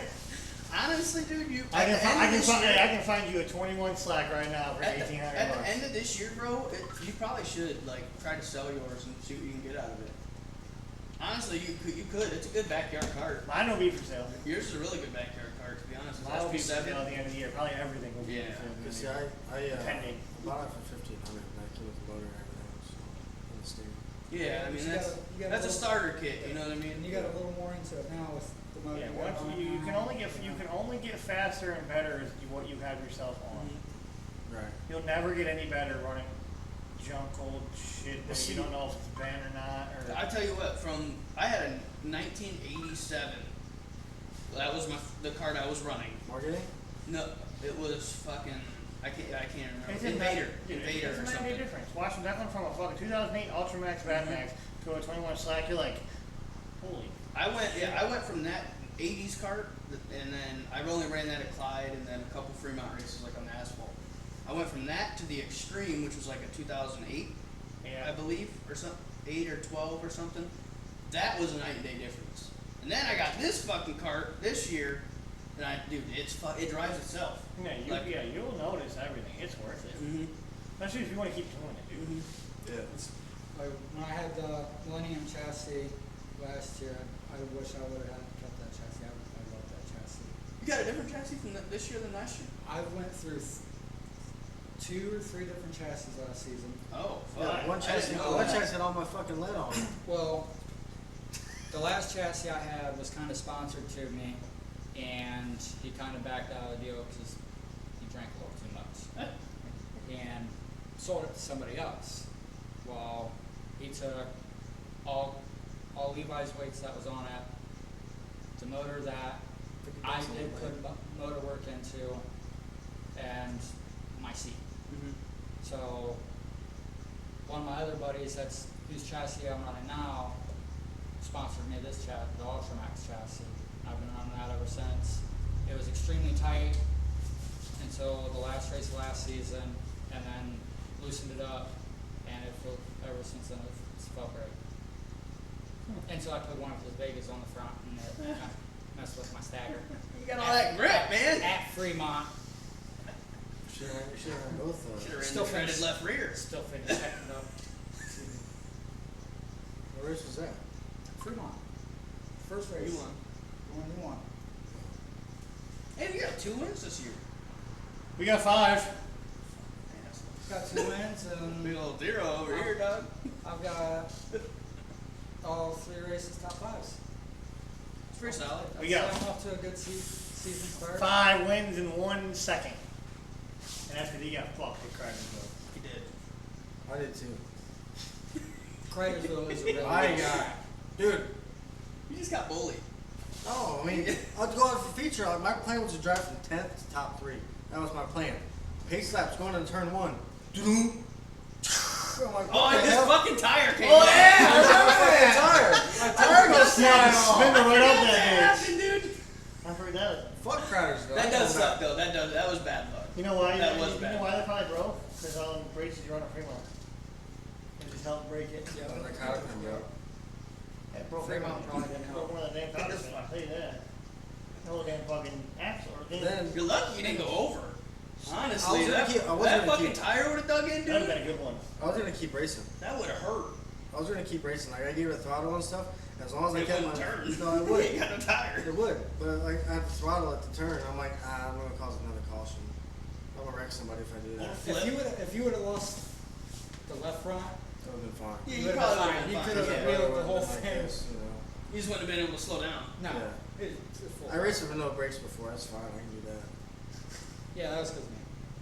Honestly, dude, you. I at the end can, of this year- I can find you a 21 slack right now for At 1,800 at bucks. the end of this year, bro, you probably should like try to sell yours and see what you can get out of it. Honestly, you could. It's a good backyard cart. Mine will be for sale. Yours is a really good backyard cart, to be honest. It's Mine will be for SP7. sale at the end of the year. Probably everything will be Yeah. for sale. at the Cause end of the see, year. I Pending. bought it for 1,500, and I came with the motor and everything. So and the steering. Yeah, I mean You that's gotta- you gotta that's a look- starter kit. You know what I mean? And you got a little more into it now with the motor. Yeah, you got once on you now. can only get faster and better as what you have yourself on. Mhm. Right. You'll never get any better running junk old shit that See- you don't know if it's banned or not. I Or tell you what, I had a 1987. That was the cart I was running. Marketing? No, it was fucking. I can't remember. it's Invader Dude, or it's not something. any difference. Watching that one from a fucking 2008 Ultramax Batmax to a 21 slack, you're like, holy. I went from that 80s cart, and then I only ran that at Clyde, and then a couple Fremont races like on the asphalt. I went from that to the Extreme, which was like a 2008, I believe, or something, 8 or 12 or something. That was a night and day difference. And then I got this fucking cart this year, and it drives itself. Yeah, you'll notice everything. It's worth it. Mm-hmm. Especially if you want to keep doing it, dude. Mm-hmm. Yeah. Like, when I had the Millennium chassis last year, I wish I would have kept that chassis. I love that chassis. You got a different chassis from this year than last year? I went through 2 or 3 different chassis last season. Oh, fuck. Yeah, one I chassis, didn't know one that. chassis had all my fucking lead on it. Well, the last chassis I had was kind of sponsored to me, and he kind of backed out of the deal because he drank a little too much, and sold it to somebody else. Well, he took all Levi's weights that was on it, the motor that I did put motor work into, and my seat. Mm-hmm. So one of my other buddies whose chassis I'm running now sponsored me this the Ultramax chassis. I've been running that ever since. It was extremely tight until the last race of last season, and then loosened it up, and ever since then it's felt great. Until I put one of his Vegas on the front, and it kind of messed with my stagger. You got all that grip, man. At Fremont, You should have both of Should them. have Still ran the threaded finished. left rear. still finished second up. What race was that? Fremont. First race. You won. You won. Hey, we got 2 wins this year. We got 5. Got 2 wins, and Big old 0 over here, dog. I've got all 3 races top 5s. It's pretty solid. We got- I'm off to a good season start. 5 wins and 1 second. And that's because he got fucked at Cartersville. He did. I did too. Cratersville is a really I good got, track. dude. You just got bullied. No, I mean, I'd go out for feature. My plan was to drive from 10th to top 3. That was my plan. Pace laps going into turn 1. Doom. I'm like, Oh, what and the this hell? fucking tire came Oh, off. yeah! I remember that tire. My tire got snapped off. Spinning right up What that happened, dude? bitch. I forgot. Fuck Cratersville. That I does know suck, though. That was bad luck. You know why? That was you bad. know why they probably broke? Because all the races you run at Fremont. It just helped break it. Yeah, That was like how it come out. It broke Fremont probably didn't broke help. one of the damn tires. I'll tell you that. The whole damn fucking axle. Or Then You're lucky you didn't go over. Honestly, I that wasn't fucking gonna keep- tire would have dug in, That would have dude. been a good one. I was gonna keep racing. That would have hurt. I was gonna keep racing. Like I gave it a throttle and stuff. As long as I It kept my wouldn't turn. no, it would. You got no tire. It would, but like I had to throttle at the turn. I'm like, I'm gonna cause another caution. I'm gonna wreck somebody if I do that. If you would have lost the left front, That would've been fine. Yeah, you you would have probably been would fine. have You been could fine. have Yeah. wheeled the Would've whole been like thing. this, you know. You just wouldn't have been able to slow down. No, Yeah. it's full. I raced with no brakes before. That's fine. I can do that. Yeah, that was because me.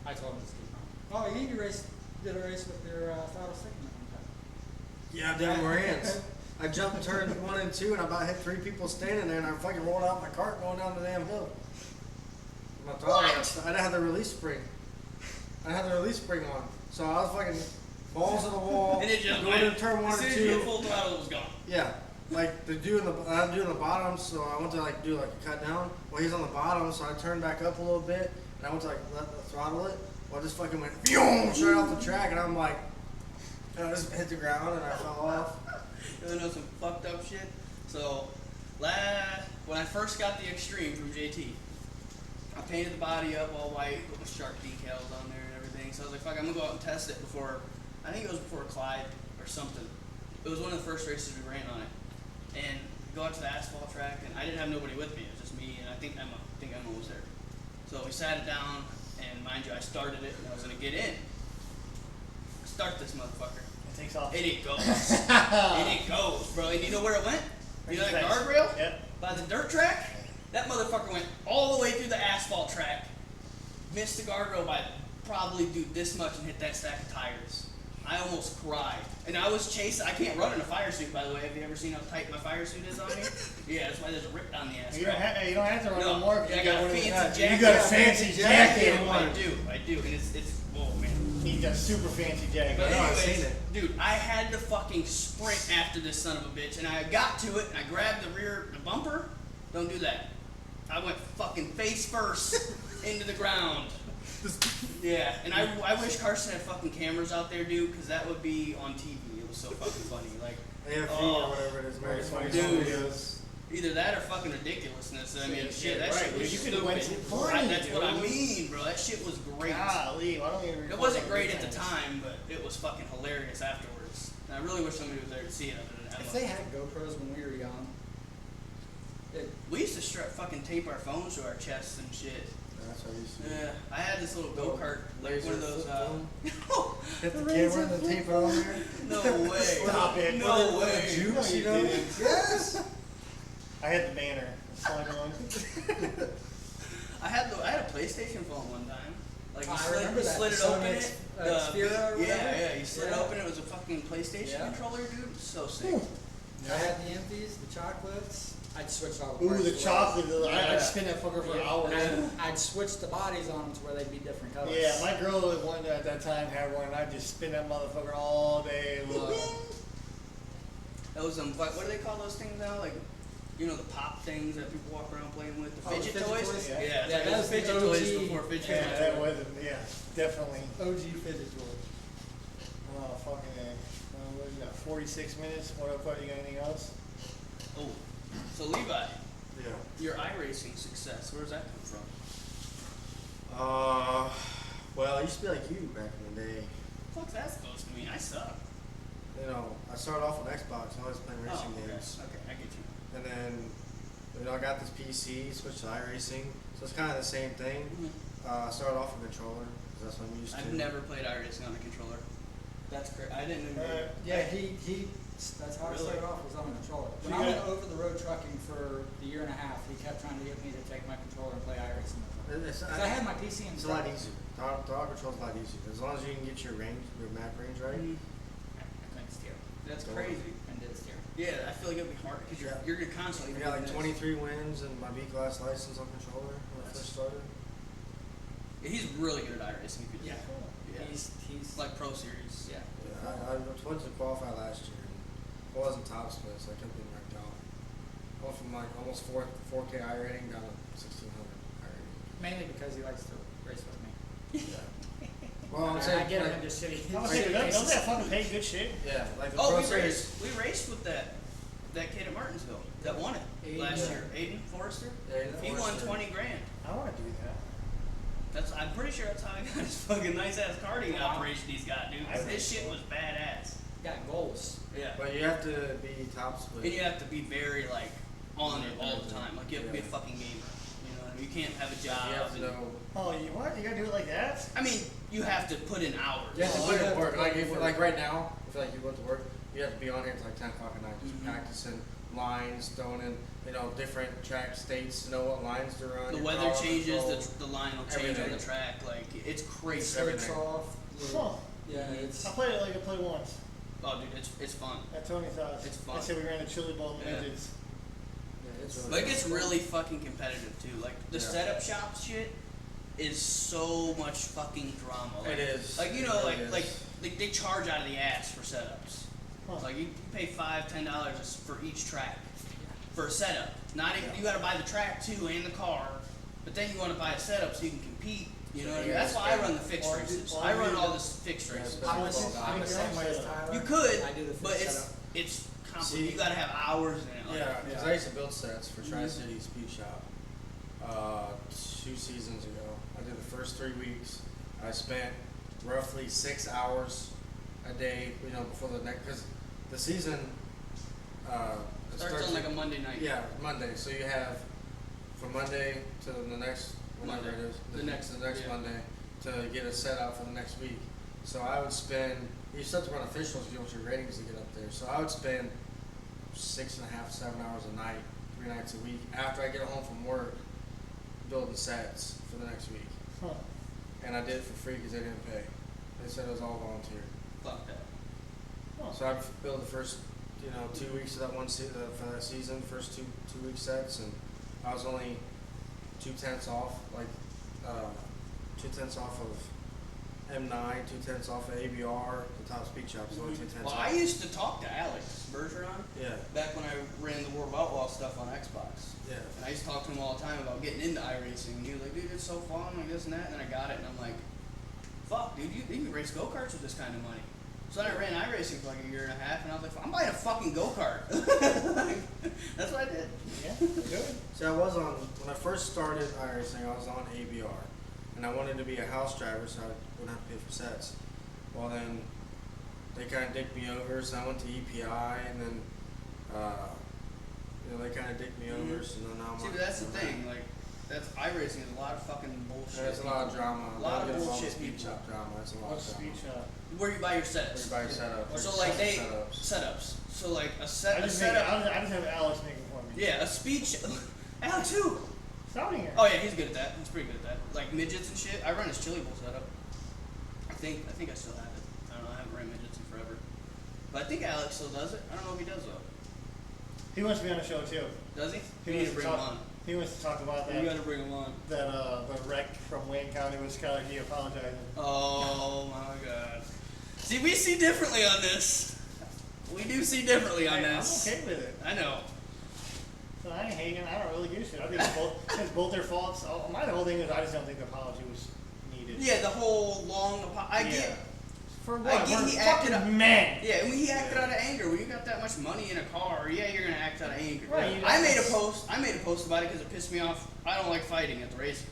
I told him to keep on. Oh, you did a race with your throttle stick in it one time. Yeah, Devin Moran's. I jumped turn 1 and 2, and I about hit 3 people standing there, and I fucking rolled out my cart going down the damn hill. My throttle, I didn't have the release spring. I didn't have the release spring on, so I was fucking balls to the wall. And it just going went. into turn 1 As and soon as you hit 2. full throttle, it was gone. Yeah, like I'm doing the bottom, so I went to like do like a cut down. Well, he's on the bottom, so I turned back up a little bit, and I went to like let the throttle it. Well, I just fucking went straight off the track, and I'm like, and I just hit the ground and I fell off. You wanna know some fucked up shit? So, when I first got the Extreme from JT, I painted the body up all white, put the shark decals on there and everything. So I was like, fuck, I'm gonna go out and test it before, I think it was before Clyde or something. It was one of the first races we ran on it. And go out to the asphalt track, and I didn't have nobody with me, it was just me and I think Emma was there. So we sat it down, and mind you, I started it and I was gonna get in. Start this motherfucker. It takes off. And it goes. And it goes, bro. And you know where it went? You know that guardrail? Yep. By the dirt track? That motherfucker went all the way through the asphalt track. Missed the guardrail by probably, dude, this much and hit that stack of tires. I almost cried. And I was chasing. I can't run in a fire suit, by the way. Have you ever seen how tight my fire suit is on me? Yeah, that's why there's a rip down the asphalt. You don't have to run no more. I got a fancy jacket. You got a fancy jacket. I do. And it's, oh man. He's got a super fancy jacket. But know, I've anyways, seen it. dude, I had to fucking sprint after this son of a bitch, and I got to it, and I grabbed the bumper. Don't do that. I went fucking face first into the ground. Yeah, and I wish Carson had fucking cameras out there, dude, because that would be on TV. It was so fucking funny. Like, AFV Oh, or whatever it is, very funny dude. videos. either that or fucking ridiculousness. I mean, Yeah, shit, that right, shit was you stupid. could've went to funny, That's what I dude. mean, bro. That shit was great. Golly, why don't you It record wasn't on great at the weekends? time, but it was fucking hilarious afterwards. And I really wish somebody was there to see it other than If Emma. they had GoPros when we were young, We used to fucking tape our phones to our chests and shit. That's what I used to do. Yeah, I had this little go-kart, like one of those, Hit the camera and the tape on there. no way. Stop it. No With way. the juice, you know? Yes. I had the banner. The slide one. I had a PlayStation phone one time. Like you I slid, remember you that. slid it The open Sony it. Xperia or yeah, whatever? yeah. You slid Yeah. it open. It was a fucking PlayStation Yeah. controller, dude. So sick. I had the empties, the chocolates. I'd switch all the Ooh, parts the to chocolate. Yeah. I'd spin that fucker for hours. I'd switch the bodies on them to where they'd be different colors. Yeah, my girl at one at that time had one, and I'd just spin that motherfucker all day long. Those what do they call those things now? Like, you know, the pop things that people walk around playing with, the Oh, the fidget fidget toys. toys? Yeah, Yeah, that that was was the fidget toys OG. before fidget Yeah, toys. that was, yeah, definitely. OG fidget toy. Oh, fucking A. What you got, 46 minutes? What up, buddy? You got anything else? Oh, so Levi, Yeah. your iRacing success, where does that come from? Well, I used to be like you back in the day. Fuck's that supposed to mean? I suck. You know, I started off on Xbox. I was playing racing Oh, okay. games, Okay, I get you. and then I got this PC, switched to iRacing, so it's kind of the same thing. I started off with a controller because that's what I'm used to. I've never played iRacing on a controller. That's great. I didn't even. Yeah, that's how I Really? started off, was on a controller. So When you I went got- over the road trucking for the year and a half, he kept trying to get me to take my controller and play iRacing with him. It's, 'Cause I had my PC in it's the a lot truck. easier. The auto control's a lot easier. As long as you can get your range, your map range right. Mm, I couldn't steer. That's Totally. crazy. And did steer. Yeah, I feel like it'd be hard because Yeah. you're constantly. I got like doing this. 23 wins and my B class license on controller when I first started. Yeah, he's really good at iRacing. If you do Yeah. that. Yeah. He's Like Pro Series. yeah. Yeah, I went to qualify last year. And I wasn't top split, so I kept being ranked out. I went from like almost 4K I rating down to 1600 I rating. Mainly because he likes to race with me. Yeah. Well, I'm I saying, get him like, into shitty. I was saying, don't that fucking pay good shit? yeah, like the Oh, Pro we Series. raced. We raced with that kid at Martinsville that won it Aiden, last yeah. year. Aiden Forrester. Yeah, Aiden He won Forrester. 20 grand. I want to do that. I'm pretty sure that's how he got his fucking nice ass karting Wow. operation he's got, dude. 'Cause his shit was badass. Got goals. Yeah. But you have to be top split. And you have to be very like on it all the Yeah. time. Like you have to be a Yeah. fucking gamer. You know what I mean? You can't have a job. You have to and- know. Oh, you what? You gotta do it like that? I mean, you have to put in hours. You have to Oh, put you in have work. to Like, put in if, work. like right now, I feel like you go to work, you have to be on here until like 10 o'clock at night, just Mhm. practicing lines, throwing in, different track states to know what lines to run. The your weather power changes, control. the line will change on everything. the track. Like it's crazy. Everything. Slicks off. Huh. Yeah, it's I played it like I played once Oh, dude, it's fun. at Tony's house. It's fun. They said we ran the chili bowl in Yeah. midgets. Yeah, it's Like really it's fun. really fucking competitive too. Like the Yeah. setup shop shit is so much fucking drama. Like, It is. Like It really is. like they charge out of the ass for setups. Huh. Like you pay $5-10 for each track for a setup. Not even, Yeah. you got to buy the track too and the car, but then you want to buy a setup so you can compete. You know what I mean? Yeah, That's why I yeah. run the fixed Or- races. or I run you all do- the fixed Yeah, races. it's I'm the baseball same, I'm the guys. same way as Tyler. You could, I do the but fixed it's setup. it's complicated. See- You got to have hours in it. Like, Yeah, because Yeah. I used to build sets for Tri Mhm. City Speed Shop 2 seasons ago. I did the first 3 weeks. I spent roughly 6 hours a day, before the next, because the season it starts on like a Monday night. yeah, Monday. So you have from Monday to the next whenever Monday. it is The next- yeah. Monday to get a set out for the next week. So I would spend. You still have to run officials. You want your ratings to get up there. So I would spend 6.5, 7 hours a night, 3 nights a week after I get home from work, building sets for the next week. Huh. And I did it for free because they didn't pay. They said it was all volunteer. Fuck that. Huh. So I built the first, 2 weeks of that for that season, first two week sets, and I was only 2/10 off, like 2/10 off of M9, 210s off of ABR, the top speed shop is only 210s Well, off. I used to talk to Alex Bergeron Yeah, back when I ran the World of Outlaw stuff on Xbox. yeah. And I used to talk to him all the time about getting into iRacing. And he was like, dude, it's so fun, like this and that. And then I got it, and I'm like, fuck, dude, you can race go-karts with this kind of money. So then I ran iRacing for like a year and a half, and I was like, I'm buying a fucking go-kart. That's what I did. Yeah, good. See, when I first started iRacing, I was on ABR. And I wanted to be a house driver so I wouldn't have to pay for sets. Well, then they kind of dicked me over, so I went to EPI, and then they kind of dicked me over, so now I'm See, on. but that's the thing, like, that's iRacing is a lot of fucking bullshit. There's a lot of drama. A lot of Don't get involved bullshit with speed people. shop drama. That's a lot What's of drama. speech up? Where you buy your sets. Everybody set up. So like they setups. setups. So like a I set a just, make, setup. I just have Alex make it for me. Yeah, a speech. Alex who? Stoudinger. Oh yeah, he's good at that. He's pretty good at that. Like midgets and shit. I run his chili bowl setup. I think I still have it. I don't know. I haven't ran midgets in forever. But I think Alex still does it. I don't know if he does though. He wants to be on the show too. Does he? He We need wants to bring talk, him on. He wants to talk about We that. gotta bring him on. That the wreck from Wayne County with Skylar. He apologizing. Oh my god. See, we see differently on this. We do see differently on Hey, this. I'm okay with it. I know. So I ain't hating. I don't really give a shit. I think it's both their faults. My whole thing is I just don't think the apology was needed. Yeah, the whole long. I Yeah. get. For I what? get We're he acted fucking up- men. Yeah, and he acted out of anger. When you got that much money in a car, yeah, you're gonna act out of anger. Right, I made a post about it because it pissed me off. I don't like fighting at the races.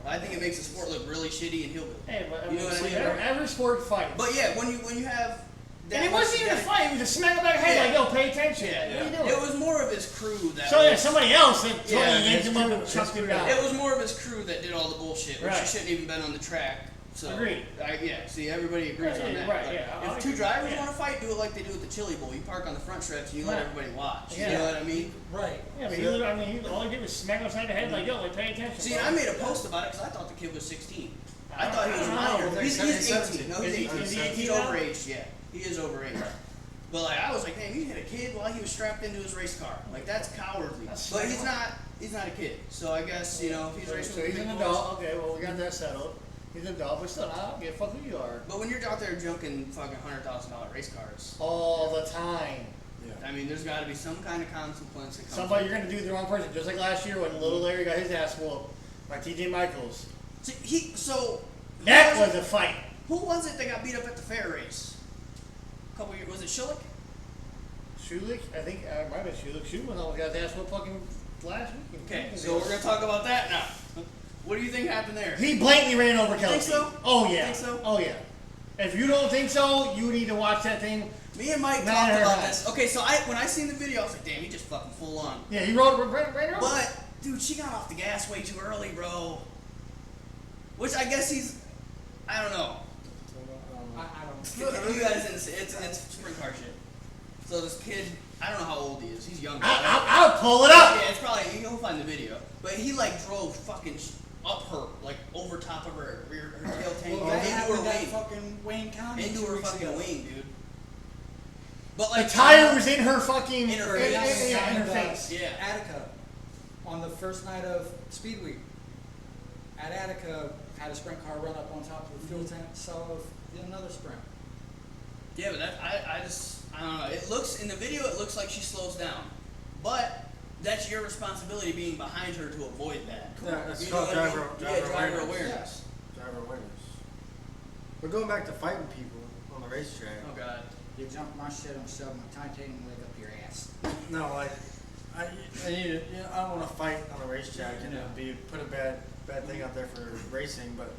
I think it makes the sport look really shitty and hillbilly. Hey, but You know what I mean? every sport fights. But yeah, when you have. And it wasn't even a fight. It was a smack on the head. Yeah. Like, yo, pay attention. Yeah, What are you doing? it was more of his crew that. So yeah, was- somebody else that Yeah, yanked his him up crew- and his chucked him crew. down. It was more of his crew that did all the bullshit, which Right. he shouldn't even been on the track. So Agreed. Yeah, see, everybody agrees Yeah, on that. right, Like, yeah, I if two agree, drivers yeah. want to fight, do it like they do at the Chili Bowl. You park on the front stretch and you let Right. everybody watch. Yeah. You know what I mean? Right. Yeah, but he, I mean, all he did was smack him upside the head. Like, yo, like, pay attention. See, bro. I made a post about it because I thought the kid was 16. I I thought he was don't minor. know. He's 18. 17. No, he's Is he- 18. is he He's 18 now? overaged, yeah. He is overaged. But like I was like, damn, you hit a kid while he was strapped into his race car. Like that's cowardly. That's But smart. he's not a kid. So I guess, you know, if he's racing So with he's big an boys- adult. Okay, well, we got that settled. He's an adult, but still, I don't give a fuck who you are. But when you're out there junking fucking $100,000 race cars, All the time. Yeah. I mean, there's got to be some kind of consequence that comes. Somebody, with you're going to do the wrong person. Just like last year when little Larry got his ass whooped by TJ Michaels. it. See, That was a fight. who was it that got beat up at the fair race? A couple years, was it Schulich? Schulich, I think, it might have been Schulich. Schulich almost got his ass whooped fucking last week. Okay, so we're gonna talk about that now. What do you think happened there? He blatantly ran over Kelsey. so? Oh yeah. Think so? Oh yeah. If you don't think so, you need to watch that thing. Me and Mike Not talked her about house. this. Okay, so when I seen the video, I was like, damn, he just fucking full on. Yeah, he ran over. But dude, she got off the gas way too early, bro. Which I guess I don't know. I don't. You guys didn't see it's sprint car shit. So this kid, I don't know how old he is. He's young. I'll pull it up. Yeah, it's probably you'll find the video. But he like drove fucking up her, like over top of her tail tank, Well, that into happened her at wing, fucking Wayne County into 2 her weeks fucking ago. wing, dude. But The like tire was in her fucking In her Right, face. that's yeah, in her behind, face. Yeah. Attica, on the first night of Speed Week, at Attica, had a sprint car run up on top of the fuel tank, so did another sprint. Yeah, but I don't know. It looks in the video. It looks like she slows down, but that's your responsibility being behind her to avoid that. Yeah, it's You called know what I driver, mean? driver, Yeah, driver awareness. awareness. Driver awareness. But going back to fighting people on the racetrack. Oh god. You jump my shit and shove my titanium leg up your ass. No, like I need to, I don't want to fight on a racetrack and put a bad thing out there for racing, but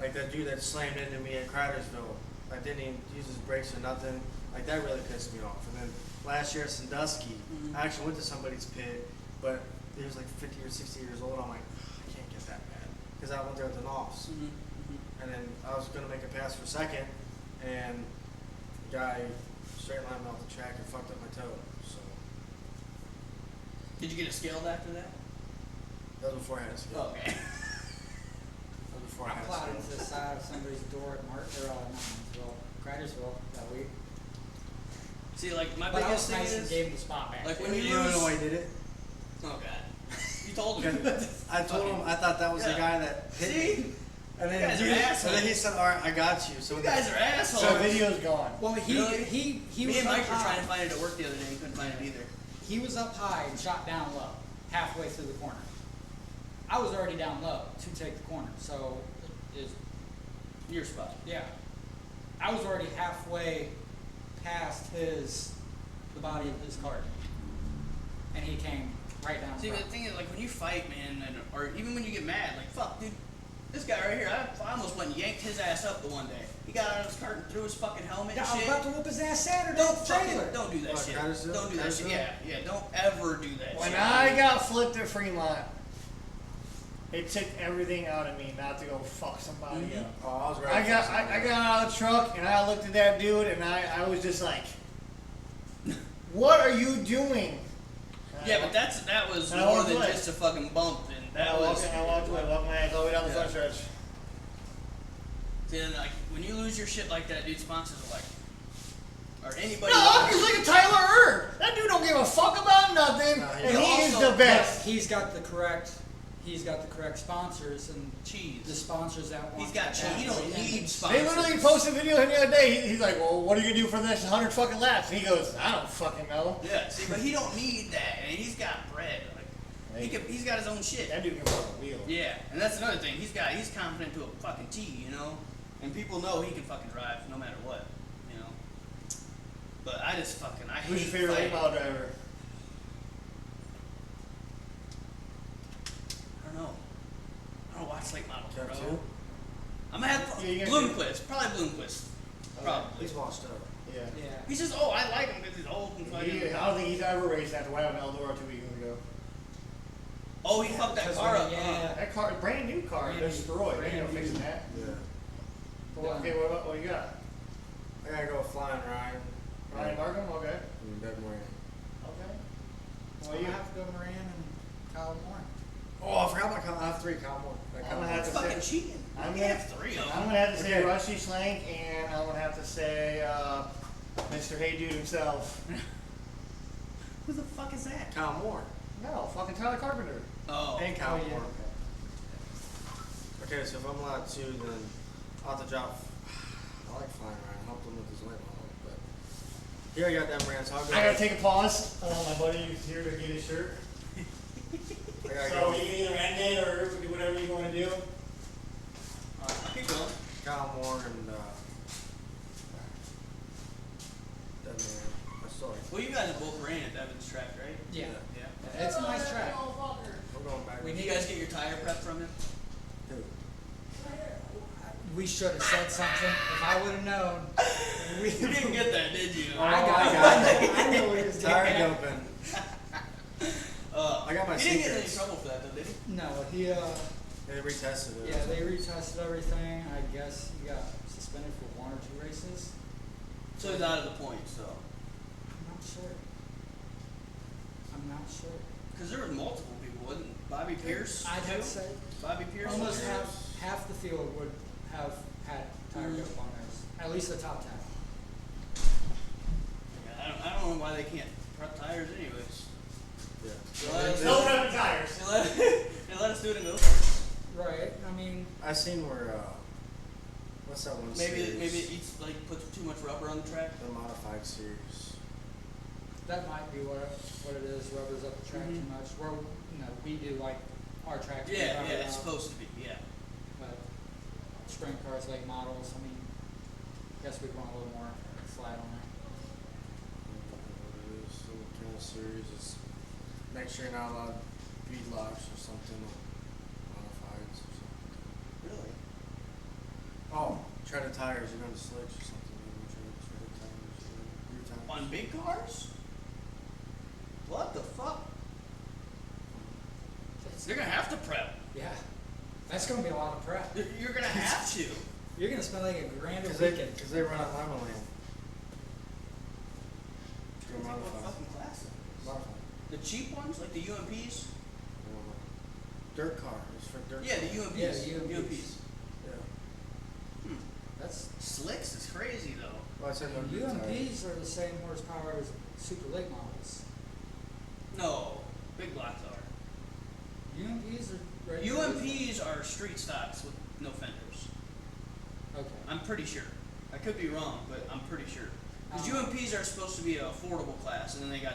like that dude that slammed into me at Cridersville, like didn't even use his brakes or nothing. Like that really pissed me off. And then last year at Sandusky, I actually went to somebody's pit, but he was like 50 or 60 years old. I'm like, I can't get that bad because I went there with the Knopfs. And then I was gonna make a pass for second, and the guy straight lined me off the track and fucked up my toe. So Did you get it scaled after that? that was before I had a skill. Okay. That was before I I had a plowed skill. into the side of somebody's door at Cridersville that week. See, like my But I biggest was thing nice and is, gave him the spot back. like when you You don't know lose. why he did it? Oh god. You told him. I told him I thought that was the Yeah. guy that hit me. See, And You then, guys are and then assholes. he said, "All right, I got you." So You guys are assholes. So the video's gone. Well, he Really? he Me was and up Mike were high. trying to find it at work the other day. He couldn't find it either. He was up high and shot down low, halfway through the corner. I was already down low to take the corner, so is Your spot. yeah. I was already halfway past the body of his cart, and he came right down. See, the front. thing is, like, when you fight, man, or even when you get mad, like, fuck, dude, this guy right here, I almost went and yanked his ass up the one day. He got out of his cart and threw his fucking helmet Yeah, and I was shit. about to whoop his ass Saturday Don't at the trailer. fucking, don't do that What, shit. Cartersville? Don't do that shit. Yeah, Cartersville? yeah, don't ever do that When shit. I got flipped at Fremont, it took everything out of me not to go fuck somebody Mhm. up. Oh, I was right. I got out of the truck and I looked at that dude and I was just like, what are you doing? And Yeah, I- but that was And I more walked than away. just a fucking bump, and and that I was. walked away, walked my ass all the way down the front Yeah. stretch. Then, like, when you lose your shit like that, dude, sponsors are like, or anybody. No, he's like a Tyler Erb. That dude don't give a fuck about nothing, No, and he he is also- the best. He's got the correct sponsors and cheese. the sponsors that want. He's got cheese. that. You don't And- need They sponsors. literally posted a video of him the other day. He's like, well, what are you gonna do for the next 100 fucking laps? And he goes, I don't fucking know. Yeah, see, but he don't need that, and he's got bread. Like, he's got his own shit. That dude can fucking wheel. Yeah, and that's another thing. He's confident to a fucking T, you know, and people know he can fucking drive no matter what, you know. But I just fucking I Who's hate your favorite late fighting. model driver? I don't know. I don't watch late models, Top bro. two? I'm gonna have Yeah, you're gonna Bloomquist, probably Bloomquist, probably. He's washed up. Yeah. Yeah. He's just I like him because he's old and fucking. I don't think he's ever raced after what happened in Eldora 2 weekends ago. Oh, he fucked that Because car when- up. yeah. That car, brand new car, Brand new- destroyed. Ain't no brand new. fixing that. Yeah. Well, okay, what you got? I gotta go with Flying Ryan. Ryan Markham? Okay. And Doug Moran. Okay. Well, Well, you you have to go Moran and Kyle Moore. Oh, I forgot my Kyle. I have three Kyle Moore. I'm gonna have That's to fucking say, cheating. I'm You gonna- have three of I'm them. gonna have to say Okay. Rusty Schlenk, and I'm gonna have to say Mr. Hey Dude himself. Who the fuck is that? Kyle Moore. No, fucking Tyler Carpenter. Oh. And Kyle Oh, yeah. Moore. Okay, so if I'm allowed to, then I'll have to drop. I like Flying Ryan. I helped him with his late model, but here I got them brands. So I'll go. I gotta take a pause. My buddy is here to get his shirt. I gotta So go. you can either end it or do whatever you want to do. Keep going. Kyle Moore and that man. I saw it. Well, you guys both ran at Evans track, right? Yeah. Yeah. It's a nice track. We're going back. We Did need- you guys get your tire prep from him? Who? We should have said something. If I would have known. We You didn't get that, did you? I got it. I knew what he was Tire doing. open. I got my He didn't get in any secrets. trouble for that, though, did he? No, he They retested it. yeah, they retested everything. I guess he got suspended for 1 or 2 races. So he's out of the points, though. I'm not sure. I'm not sure. Because there were multiple people, wasn't Bobby Pierce? I'd have too? to say Bobby Pierce. almost was there? half the field would have had tire Mhm. dope on theirs. At least the top 10. Yeah, I don't know why they can't prep tires, anyways. Yeah. They let us- No prepping tires. they let us do it in go karts. Right. I mean, I seen where what's that one Maybe series? it eats like puts too much rubber on the track. The modified series. that might be what it is. Rubber's up the track Mhm. too much. Where we do like our track. Yeah, it's supposed to be. Yeah. But sprint cars, late models. I mean, I guess we'd want a little more flat on that. What it is, so what kind of series is make sure you're not allowed bead locks or something. Modifieds or something. Really? Oh, treaded tires, you're going to slicks or something. Treaded tires, rear tires. On big cars? What the fuck? They're gonna have to prep. Yeah, that's gonna be a lot of prep. You're gonna have to. You're gonna spend like $1,000 a Because weekend. they run at Lima Land. They're What modified. fucking class is this? Modified. The cheap ones, like the UMPs. Dirt car. It's for dirt Yeah, the car. UMPs. Yeah, the UMPs. Yeah. Hmm. That's Slicks is crazy though. Well, I said no dirt tires. UMPs are the same horsepower as super late models. No, big blocks are. UMPs are regular. UMPs are street stocks with no fenders. Okay. I'm pretty sure. I could be wrong, but I'm pretty sure. Because Um, UMPs are supposed to be an affordable class, and then they got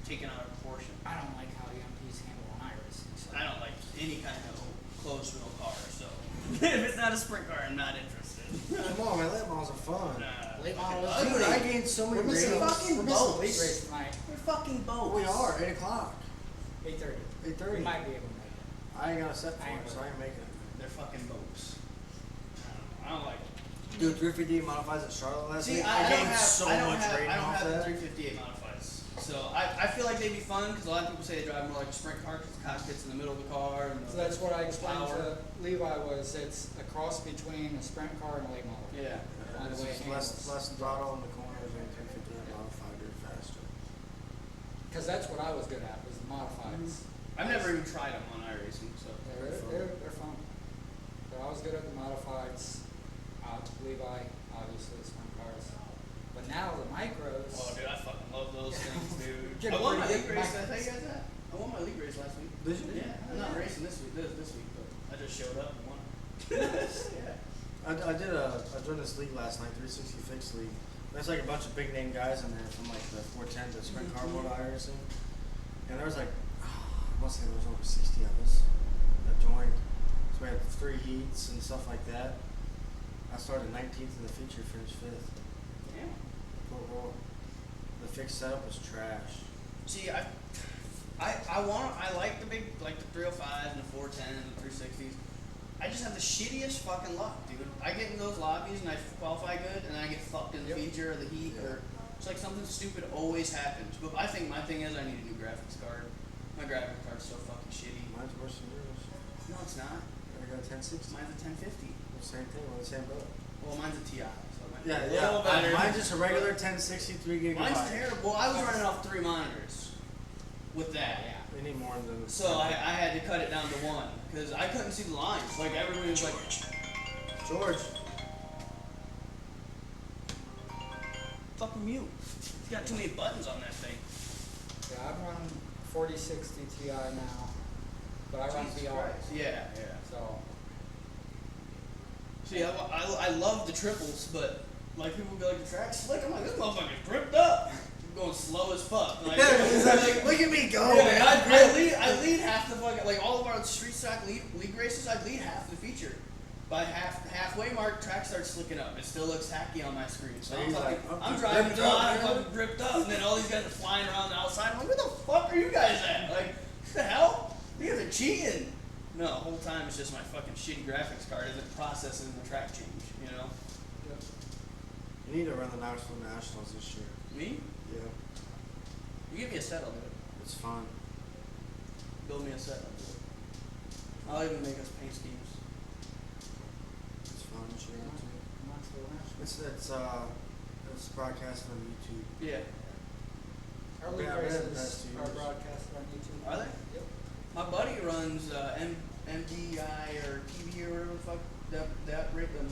taken out of proportion. I don't like how UMPs handle an iRacing. So. I don't like any kind of closed wheel car, so if it's not a sprint car, I'm not interested. Come on, man, late models are fun. Late fucking models- ugly. Dude, I gained so many We're missing ratings. fucking we're missing boats. the league race tonight. They're fucking boats. We are, 8 o'clock. 8:30. 8:30. We might be able to make it. I ain't got a set for I ain't it, so I ain't making it. They're fucking boats. I don't like it. Dude, 350 modifies at Charlotte last See, week. I don't gained have, so I don't much have, rating I don't off have the that. 358 modifieds. So I feel like they'd be fun because a lot of people say they drive more like a sprint car because the cockpit's in the middle of the car. And So that's what I explained power. to Levi was it's a cross between a sprint car and a late model. Yeah. On the It's way it just handles. less throttle in the corners and 350 modified or faster. Because that's what I was good at was the modifieds. I've never even tried them on iRacing, so. They're fun. But I was good at the modifieds. Levi, obviously, the sprint cars. But now the micros. Oh, dude, I fucking love those things, dude. Get I won my pretty league big race. Did I tell magnets. you guys that? I won my league race last week. Did you? Yeah, I'm not racing this week, but I just showed up and won. Yeah. I joined this league last night, 360 fixed league. There's like a bunch of big name guys in there from like the 410 to sprint car motor iRacing. And there was like, I must say there was over 60 of us that joined. So we had 3 heats and stuff like that. I started 19th in the feature, finished 5th. Yeah. Well, the fixed setup was trash. See, I like the big, like the 305s and the 410s and the 360s. I just have the shittiest fucking luck, dude. I get in those lobbies and I qualify good, and then I get fucked in the Yep. feature or the heat, or it's like something stupid always happens. But I think my thing is I need a new graphics card. My graphics card's so fucking shitty. Mine's worse than yours. No, it's not. I got a 1060. Mine's a 1050. Same thing, we're the same boat. Well, mine's a TI, so it might be Yeah, a little better. Mine's just a regular 1060 3 gigabyte. Mine's terrible. I was running off 3 monitors with that. Yeah. We need more than. So I had to cut it down to 1 because I couldn't see the lines. Like everybody was like, George. fucking mute. It's got too many buttons on that thing. Yeah, I'm running 4060 Ti now. But I run Jesus VR. Christ. Yeah. So See, I love the triples, but like people go like the track's slick. I'm like, this motherfucker's dripped up. I'm going slow as fuck. Like, Look at me go, yeah, man. I lead half the fucking, like all of our street stock league races, I lead half the feature. By halfway mark, track starts slicking up. It still looks hacky on my screen. So I'm He's fucking, like, I'm I'm driving dripped the up, line, man. fucking dripped up, and then all these guys are flying around the outside. I'm like, where the fuck are you guys at? Like, what the hell? You guys are cheating. No, the whole time it's just my fucking shitty graphics card isn't processing the track change, you know? You need to run the Knoxville Nationals this year. Me? Yeah, You give me a set, I'll do it. it's fun. Build me a set, I'll do it. I'll even make us paint schemes. It's fun. You should run it too. Knoxville National. It's broadcast on YouTube. Yeah. Our league Yeah, I've been the races past 2 are years. broadcasted on YouTube. Are they? Yep. My buddy runs MDI or TV or whatever the fuck that rate them.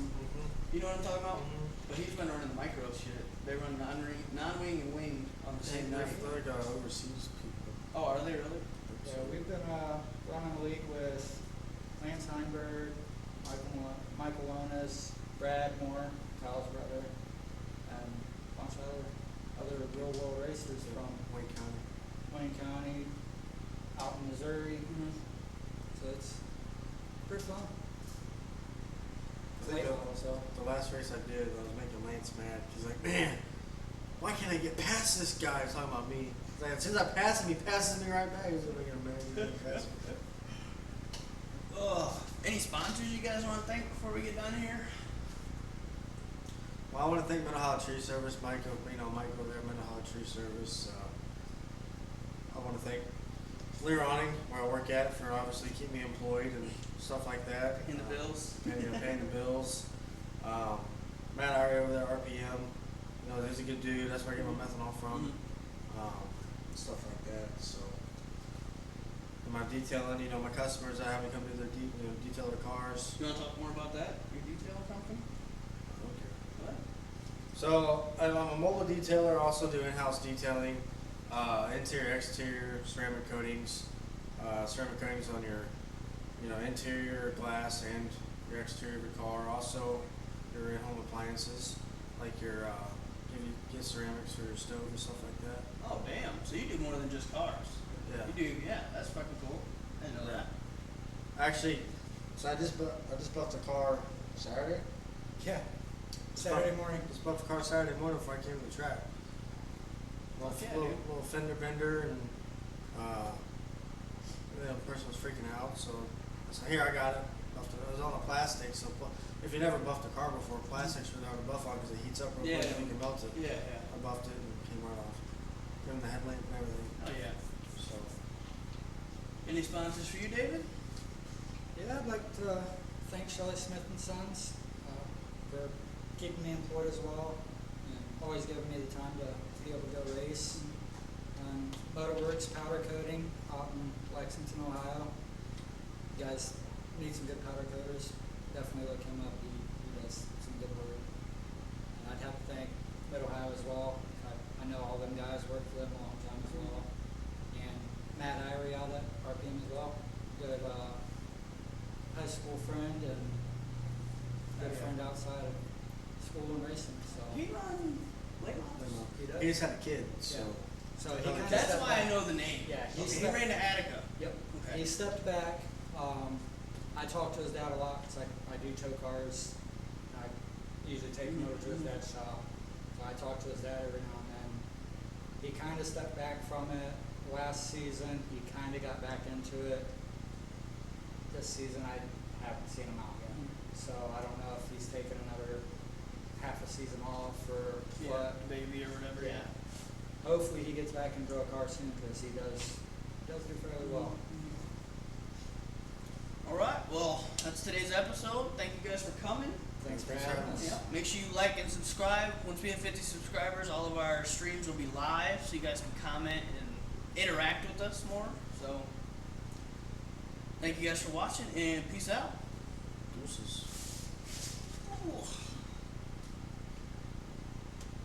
You know what I'm talking about? But he's been running the micro shit. They run non-wing and wing on the same night. They're like overseas people. Oh, are they really? Yeah, we've been running a league with Lance Heinberg, Michael Lonas, Brad Moore, Kyle's brother, and a bunch of other real world racers from Wayne County. Wayne County, out in Missouri. So it's pretty fun. I think So the last race I did, I was making Lance mad. He's like, man, why can't I get past this guy? He's talking about me. He's like, as soon as I pass him, he passes me right back. He's making him mad. He's gonna pass me. Ugh. Any sponsors you guys want to thank before we get done here? Well, I want to thank Mental Health Tree Service, Mike over there, Mental Health Tree Service. I want to thank Lear Awning, where I work at, for obviously keeping me employed and stuff like that. In the bills. And paying the bills. Matt Ari over there, RPM. He's a good dude. That's where I get my methanol from. Stuff like that. So, and my detailing, my customers, I have me come do their detail their cars. You want to talk more about that? Your detail company? Okay. What? So I'm a mobile detailer. Also do in-house detailing, interior, exterior, ceramic coatings. Ceramic coatings on your, interior glass and your exterior of your car. Also, your in-home appliances, like your get ceramics for your stove and stuff like that. Oh damn! So you do more than just cars. Yeah. You do, yeah. That's fucking cool. I didn't know that. Actually, So I just buffed a car Saturday. Yeah. Saturday morning. just buffed the car Saturday morning before I came to the track. Fuck yeah, little, dude. little fender bender, and the person was freaking out. So I said, "Here, I got it." Buffed it. It was on a plastic, so if you never buffed a car before, plastic's really hard to buff on because it heats up real quick and you can melt it. Yeah, yeah. I buffed it and it came right off. Gave him the headlamp and everything. Oh yeah. So Any sponsors for you, David? Yeah, I'd like to thank Shelley Smith and Sons for keeping me employed as well, and always giving me the time to be able to go race. Motorworks Powder Coating out in Lexington, Ohio. You guys need some good powder coaters. Definitely look him up. He does some good work. And I'd have to thank Mid Ohio as well. I know all them guys, worked for them a long time as well. And Matt Irie out at RPM as well. Good high school friend and good friend outside of school and racing. So He run late models? he does. he just had a kid. So So he kinda That's stepped why I back. know the name. Yeah, Okay, he stepped- ran to Attica. Yep. Okay. He stepped back. I talked to his dad a lot because I do tow cars. I usually take him over to his dad's shop. So I talk to his dad every now and then. He kind of stepped back from it last season. He kind of got back into it. This season I haven't seen him out yet. So I don't know if he's taking another half a season off or Yeah, what. baby or whatever. Yeah. Hopefully he gets back into a car soon because he does do fairly well. All right. Well, that's today's episode. Thank you guys for coming. Thanks for Thanks for having having us. Yeah. Make sure you like and subscribe. Once we have 50 subscribers, all of our streams will be live, so you guys can comment and interact with us more. So, thank you guys for watching, and peace out. deuces.